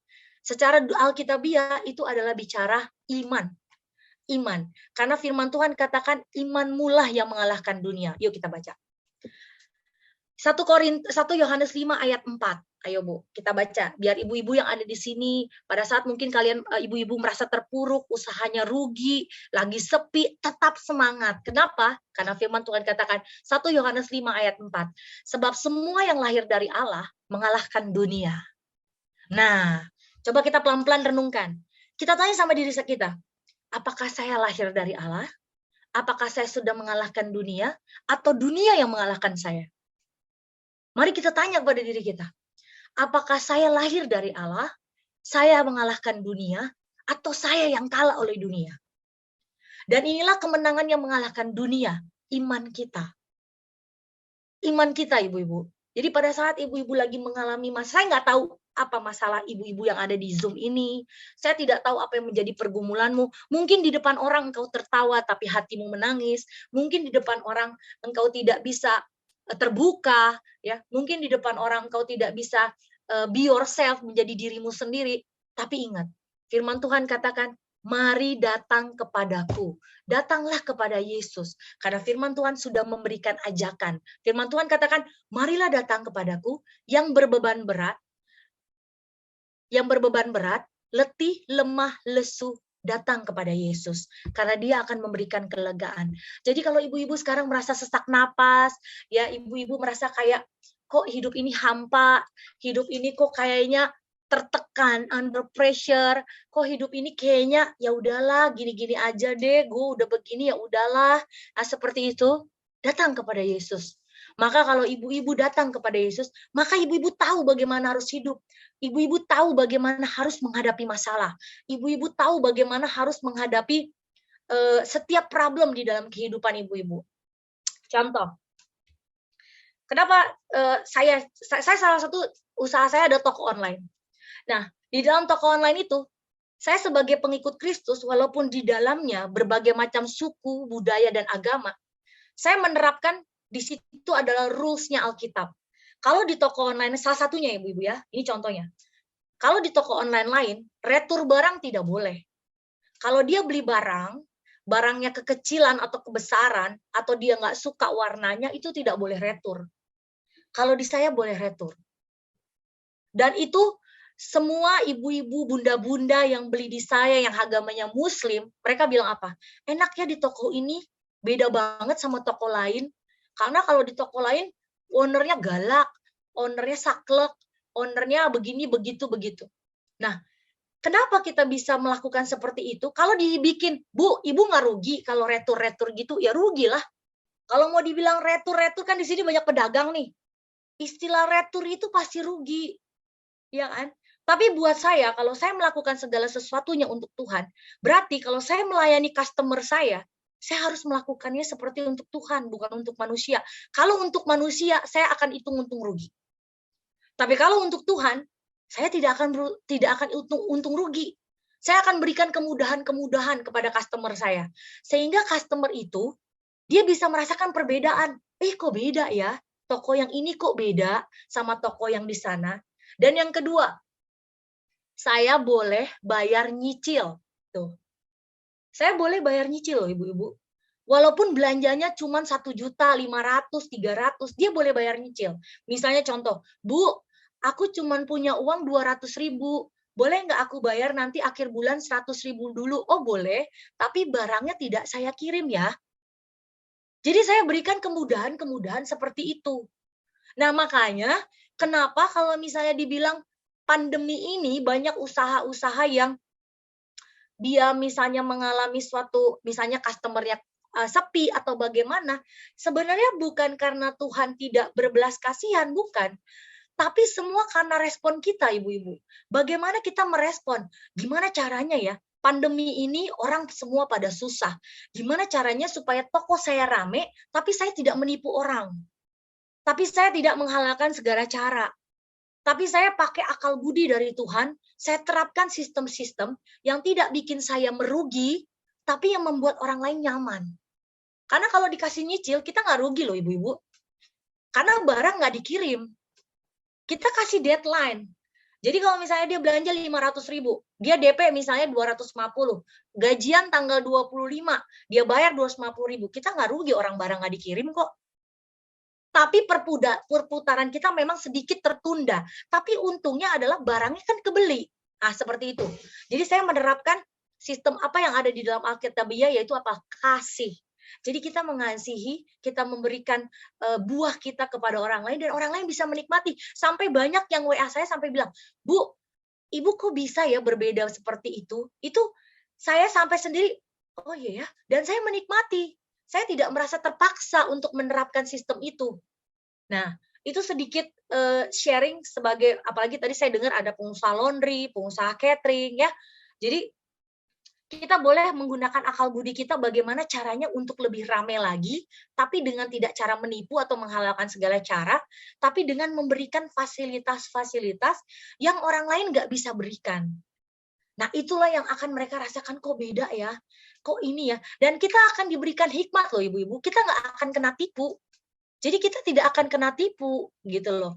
Secara alkitabiah itu adalah bicara iman. Karena firman Tuhan katakan imanmulah yang mengalahkan dunia. Yuk kita baca. 1 Yohanes 5 ayat 4. Ayo Bu, kita baca. Biar ibu-ibu yang ada di sini, pada saat mungkin kalian ibu-ibu merasa terpuruk, usahanya rugi, lagi sepi, tetap semangat. Kenapa? Karena firman Tuhan katakan 1 Yohanes 5 ayat 4. Sebab semua yang lahir dari Allah mengalahkan dunia. Nah, coba kita pelan-pelan renungkan. Kita tanya sama diri kita, apakah saya lahir dari Allah? Apakah saya sudah mengalahkan dunia? Atau dunia yang mengalahkan saya? Mari kita tanya kepada diri kita, apakah saya lahir dari Allah, saya mengalahkan dunia, atau saya yang kalah oleh dunia? Dan inilah kemenangan yang mengalahkan dunia, iman kita. Iman kita ibu-ibu. Jadi pada saat ibu-ibu lagi mengalami masalah, saya nggak tahu apa masalah ibu-ibu yang ada di Zoom ini. Saya tidak tahu apa yang menjadi pergumulanmu. Mungkin di depan orang engkau tertawa tapi hatimu menangis. Mungkin di depan orang engkau tidak bisa terbuka, ya. Mungkin di depan orang engkau tidak bisa be yourself, menjadi dirimu sendiri. Tapi ingat, firman Tuhan katakan, mari datang kepadaku. Datanglah kepada Yesus. Karena firman Tuhan sudah memberikan ajakan. Firman Tuhan katakan, marilah datang kepadaku yang berbeban berat, letih, lemah, lesu, datang kepada Yesus, karena Dia akan memberikan kelegaan. Jadi kalau ibu-ibu sekarang merasa sesak napas, ya ibu-ibu merasa kayak kok hidup ini hampa, hidup ini kok kayaknya tertekan, under pressure, kok hidup ini kayaknya ya udahlah gini-gini aja deh, gue udah begini ya udahlah. Nah, seperti itu, datang kepada Yesus. Maka kalau ibu-ibu datang kepada Yesus, maka ibu-ibu tahu bagaimana harus hidup. Ibu-ibu tahu bagaimana harus menghadapi masalah. Ibu-ibu tahu bagaimana harus menghadapi setiap problem di dalam kehidupan ibu-ibu. Contoh, kenapa saya salah satu usaha saya ada toko online. Nah, di dalam toko online itu, saya sebagai pengikut Kristus, walaupun di dalamnya berbagai macam suku, budaya, dan agama, saya menerapkan di situ adalah rules-nya Alkitab. Kalau di toko online, salah satunya ibu-ibu ya, ini contohnya. Kalau di toko online lain, retur barang tidak boleh. Kalau dia beli barang, barangnya kekecilan atau kebesaran, atau dia nggak suka warnanya, itu tidak boleh retur. Kalau di saya boleh retur. Dan itu semua ibu-ibu, bunda-bunda yang beli di saya, yang agamanya Muslim, mereka bilang apa? Enak ya di toko ini, beda banget sama toko lain. Karena kalau di toko lain, ownernya galak, ownernya saklek, ownernya begini, begitu. Nah, kenapa kita bisa melakukan seperti itu? Kalau dibikin, Bu, Ibu nggak rugi kalau retur-retur gitu, ya rugi lah. Kalau mau dibilang retur-retur kan di sini banyak pedagang nih. Istilah retur itu pasti rugi. Ya kan? Tapi buat saya, kalau saya melakukan segala sesuatunya untuk Tuhan, berarti kalau saya melayani customer saya harus melakukannya seperti untuk Tuhan, bukan untuk manusia. Kalau untuk manusia, saya akan hitung untung rugi. Tapi kalau untuk Tuhan, saya tidak akan untung rugi. Saya akan berikan kemudahan-kemudahan kepada customer saya. Sehingga customer itu, dia bisa merasakan perbedaan. Kok beda ya? Toko yang ini kok beda sama toko yang di sana. Dan yang kedua, saya boleh bayar nyicil. Tuh. Saya boleh bayar nyicil loh ibu-ibu. Walaupun belanjanya cuma 1.500.000, 300, dia boleh bayar nyicil. Misalnya contoh, Bu, aku cuma punya uang 200.000. Boleh nggak aku bayar nanti akhir bulan 100.000 dulu? Oh boleh, tapi barangnya tidak saya kirim ya. Jadi saya berikan kemudahan-kemudahan seperti itu. Nah makanya kenapa kalau misalnya dibilang pandemi ini banyak usaha-usaha yang dia misalnya mengalami suatu, misalnya customer-nya sepi atau bagaimana, sebenarnya bukan karena Tuhan tidak berbelas kasihan, bukan. Tapi semua karena respon kita, ibu-ibu. Bagaimana kita merespon? Gimana caranya ya? Pandemi ini orang semua pada susah. Gimana caranya supaya toko saya rame, tapi saya tidak menipu orang. Tapi saya tidak menghalalkan segala cara. Tapi saya pakai akal budi dari Tuhan, saya terapkan sistem-sistem yang tidak bikin saya merugi, tapi yang membuat orang lain nyaman. Karena kalau dikasih nyicil, kita nggak rugi loh ibu-ibu. Karena barang nggak dikirim. Kita kasih deadline. Jadi kalau misalnya dia belanja 500.000, dia DP misalnya 250, gajian tanggal 25, dia bayar 250.000, kita nggak rugi, orang barang nggak dikirim kok. Tapi perputaran kita memang sedikit tertunda. Tapi untungnya adalah barangnya kan kebeli. Nah, seperti itu. Jadi saya menerapkan sistem apa yang ada di dalam Alkitabiah, yaitu apa? Kasih. Jadi kita mengasihi, kita memberikan buah kita kepada orang lain, dan orang lain bisa menikmati. Sampai banyak yang WA saya sampai bilang, Bu, Ibu kok bisa ya berbeda seperti itu? Itu saya sampai sendiri, oh iya ya, dan saya menikmati. Saya tidak merasa terpaksa untuk menerapkan sistem itu. Nah, itu sedikit sharing sebagai, apalagi tadi saya dengar ada pengusaha laundry, pengusaha catering ya. Jadi kita boleh menggunakan akal budi kita bagaimana caranya untuk lebih ramai lagi, tapi dengan tidak cara menipu atau menghalalkan segala cara, tapi dengan memberikan fasilitas-fasilitas yang orang lain nggak bisa berikan. Nah, itulah yang akan mereka rasakan, kok beda ya, kok ini ya. Dan kita akan diberikan hikmat loh ibu-ibu, kita nggak akan kena tipu. Jadi kita tidak akan kena tipu gitu loh.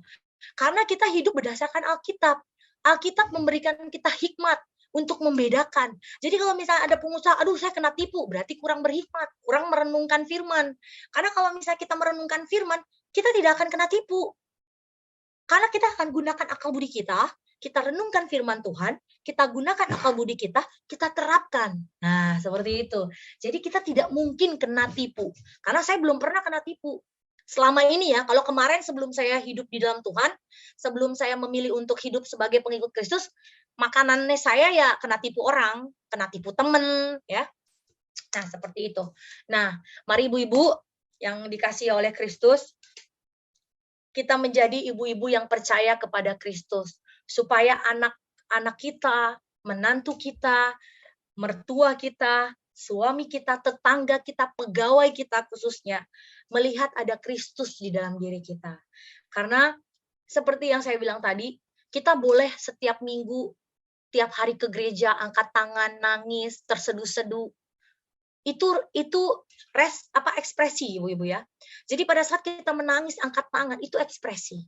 Karena kita hidup berdasarkan Alkitab. Alkitab memberikan kita hikmat untuk membedakan. Jadi kalau misalnya ada pengusaha, aduh saya kena tipu, berarti kurang berhikmat, kurang merenungkan firman. Karena kalau misalnya kita merenungkan firman, kita tidak akan kena tipu. Karena kita akan gunakan akal budi kita, kita renungkan firman Tuhan, kita gunakan akal budi kita terapkan. Nah, seperti itu. Jadi kita tidak mungkin kena tipu. Karena saya belum pernah kena tipu. Selama ini ya, kalau kemarin sebelum saya hidup di dalam Tuhan, sebelum saya memilih untuk hidup sebagai pengikut Kristus, makanannya saya ya kena tipu orang, kena tipu temen, ya. Nah, seperti itu. Nah, mari ibu-ibu yang dikasihi oleh Kristus, kita menjadi ibu-ibu yang percaya kepada Kristus, supaya anak-anak kita, menantu kita, mertua kita, suami kita, tetangga kita, pegawai kita khususnya, melihat ada Kristus di dalam diri kita. Karena seperti yang saya bilang tadi, kita boleh setiap minggu, tiap hari ke gereja, angkat tangan, nangis, terseduh-seduh. Itu ekspresi, ibu-ibu ya. Jadi pada saat kita menangis, angkat tangan, itu ekspresi.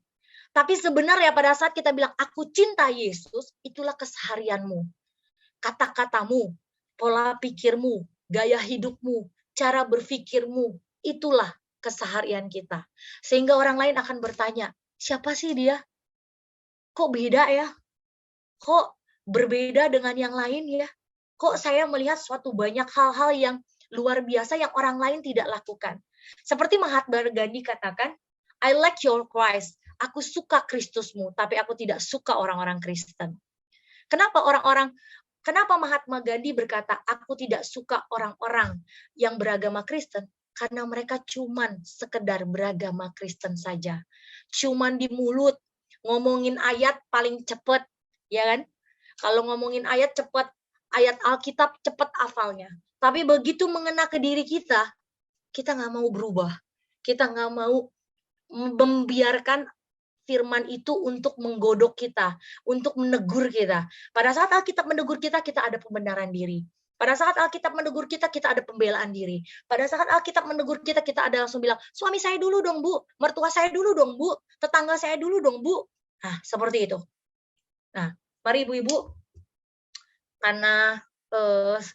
Tapi sebenarnya pada saat kita bilang, aku cinta Yesus, itulah keseharianmu. Kata-katamu, pola pikirmu, gaya hidupmu, cara berpikirmu, itulah keseharian kita. Sehingga orang lain akan bertanya, siapa sih dia? Kok beda ya? Kok berbeda dengan yang lain ya? Kok saya melihat suatu banyak hal-hal yang luar biasa yang orang lain tidak lakukan. Seperti Mahatma Gandhi katakan, I like your Christ. Aku suka Kristusmu, tapi aku tidak suka orang-orang Kristen. Kenapa Mahatma Gandhi berkata, aku tidak suka orang-orang yang beragama Kristen? Karena mereka cuman sekedar beragama Kristen saja. Cuman di mulut, ngomongin ayat paling cepat, ya kan? Kalau ngomongin ayat cepat, ayat Alkitab cepat hafalnya. Tapi begitu mengena ke diri kita nggak mau berubah. Kita nggak mau membiarkan firman itu untuk menggodok kita, untuk menegur kita. Pada saat Alkitab menegur kita, kita ada pembenaran diri. Pada saat Alkitab menegur kita ada pembelaan diri. Pada saat Alkitab menegur kita ada langsung bilang, suami saya dulu dong, Bu. Mertua saya dulu dong, Bu. Tetangga saya dulu dong, Bu. Nah, seperti itu. Nah, mari ibu-ibu, karena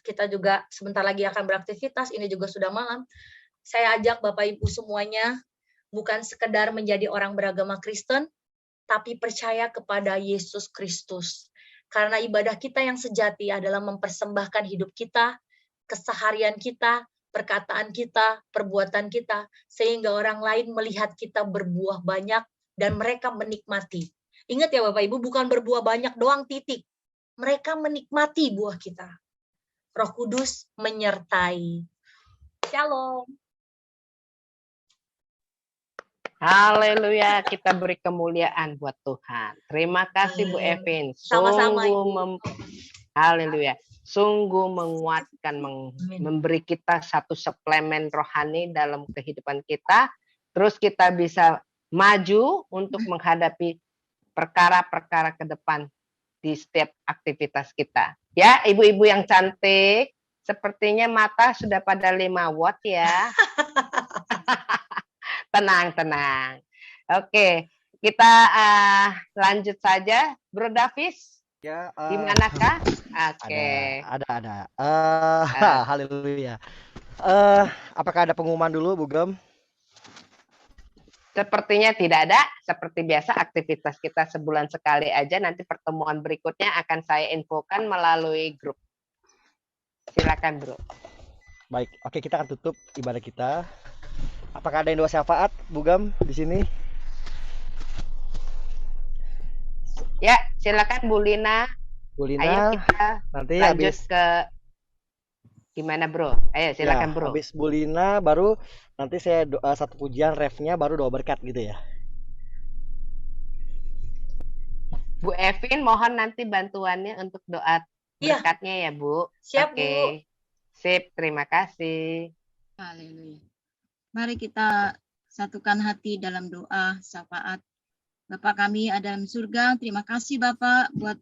kita juga sebentar lagi akan beraktivitas, ini juga sudah malam. Saya ajak Bapak Ibu semuanya, bukan sekedar menjadi orang beragama Kristen, tapi percaya kepada Yesus Kristus. Karena ibadah kita yang sejati adalah mempersembahkan hidup kita, keseharian kita, perkataan kita, perbuatan kita, sehingga orang lain melihat kita berbuah banyak dan mereka menikmati. Ingat ya Bapak Ibu, bukan berbuah banyak doang, titik. Mereka menikmati buah kita. Roh Kudus menyertai. Shalom. Haleluya, kita beri kemuliaan buat Tuhan. Terima kasih Bu Evin. Sama-sama. Haleluya. Sungguh menguatkan, memberi kita satu suplemen rohani dalam kehidupan kita. Terus kita bisa maju untuk menghadapi perkara-perkara ke depan di setiap aktivitas kita. Ya, ibu-ibu yang cantik, sepertinya mata sudah pada 5 watt ya. Tenang. Oke, kita lanjut saja. Bro Davis, Ya, dimanakah? Oke. Ada. Haleluya. Apakah ada pengumuman dulu, Bu Gem? Sepertinya tidak ada. Seperti biasa, aktivitas kita sebulan sekali aja. Nanti pertemuan berikutnya akan saya infokan melalui grup. Silakan, Bro. Baik, oke, kita akan tutup ibadah kita. Apakah ada yang doa syafaat, Bu Gem, di sini? Ya, silakan Bu Lina. Bu Lina, Ayo kita nanti lanjut habis ke gimana, Bro? Ayo, silakan, Bro. habis Bu Lina baru nanti saya doa satu pujian, refnya baru doa berkat gitu ya. Bu Evin, mohon nanti bantuannya untuk doa berkatnya ya, Bu. Siap, Oke. Bu. Sip, terima kasih. Haleluya. Mari kita satukan hati dalam doa syafaat. Bapa kami ada dalam surga, terima kasih Bapak buat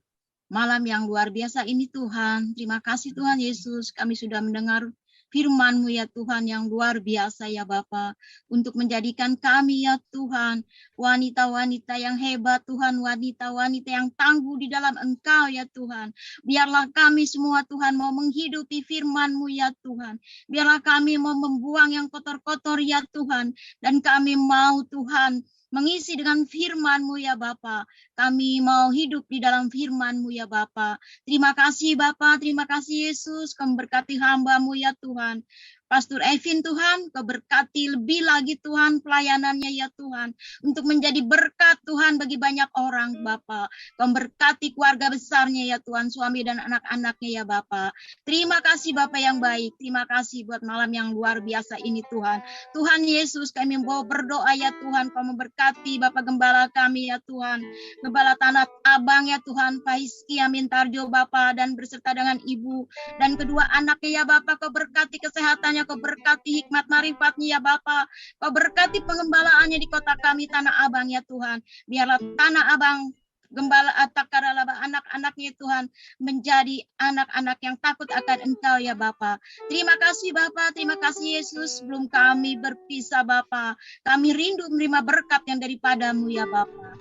malam yang luar biasa ini Tuhan. Terima kasih Tuhan Yesus, kami sudah mendengar firman-Mu ya Tuhan yang luar biasa ya Bapa, untuk menjadikan kami ya Tuhan wanita-wanita yang hebat Tuhan, wanita-wanita yang tangguh di dalam Engkau ya Tuhan. Biarlah kami semua Tuhan mau menghidupi firman-Mu ya Tuhan. Biarlah kami mau membuang yang kotor-kotor ya Tuhan, dan kami mau Tuhan mengisi dengan firman-Mu ya Bapa. Kami mau hidup di dalam firman-Mu ya Bapa. Terima kasih Bapa, terima kasih Yesus, Kau memberkati hamba-Mu ya Tuhan. Pastor Evin Tuhan, Kau berkati lebih lagi Tuhan pelayanannya ya Tuhan. Untuk menjadi berkat Tuhan bagi banyak orang Bapa. Kau berkati keluarga besarnya ya Tuhan, suami dan anak-anaknya ya Bapa. Terima kasih Bapa yang baik, terima kasih buat malam yang luar biasa ini Tuhan. Tuhan Yesus, kami mau berdoa ya Tuhan, Kau memberkati Bapak Gembala kami ya Tuhan. Gembala Tanah Abang ya Tuhan, Pak Hizki Amin Tarjo Bapa, dan berserta dengan Ibu dan kedua anaknya ya Bapa. Kau berkati kesehatannya, Kau berkati hikmat marifatnya ya Bapa. Kau berkati pengembalaannya di kota kami Tanah Abang ya Tuhan. Biarlah Tanah Abang Gembala Atakaralaba anak-anaknya Tuhan menjadi anak-anak yang takut akan Engkau ya Bapa. Terima kasih Bapa, terima kasih Yesus. Sebelum kami berpisah Bapa, kami rindu menerima berkat yang daripadamu ya Bapa.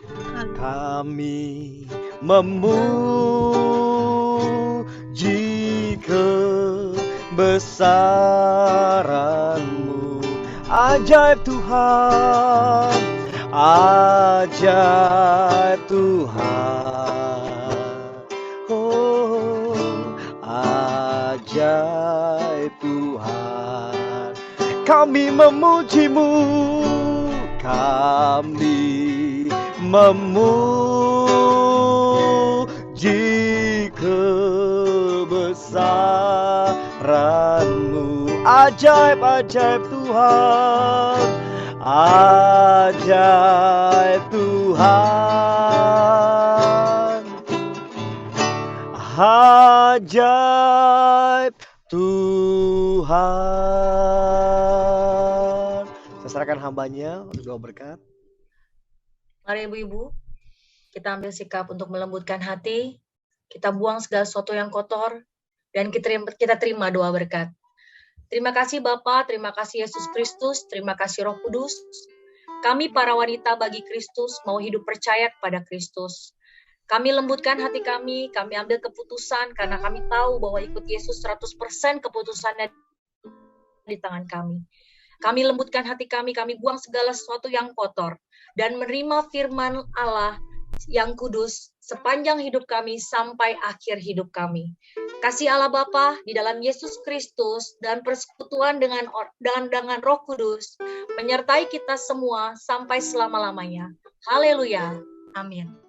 Kami memuji kebesaran-Mu, ajaib Tuhan, ajaib Tuhan, oh ajaib Tuhan. Kami memuji-Mu, kami memuji kebesaran-Mu, ajaib-ajaib Tuhan, ajaib Tuhan, ajaib Tuhan. Saya serahkan hambanya untuk doa berkat. Mari ibu-ibu, kita ambil sikap untuk melembutkan hati, kita buang segala sesuatu yang kotor, dan kita terima doa berkat. Terima kasih Bapa, terima kasih Yesus Kristus, terima kasih Roh Kudus. Kami para wanita bagi Kristus mau hidup percaya kepada Kristus. Kami lembutkan hati kami ambil keputusan karena kami tahu bahwa ikut Yesus 100% keputusannya di tangan kami. Kami lembutkan hati kami buang segala sesuatu yang kotor dan menerima firman Allah yang kudus sepanjang hidup kami sampai akhir hidup kami. Kasih Allah Bapa di dalam Yesus Kristus dan persekutuan dengan Roh Kudus menyertai kita semua sampai selama-lamanya. Haleluya. Amin.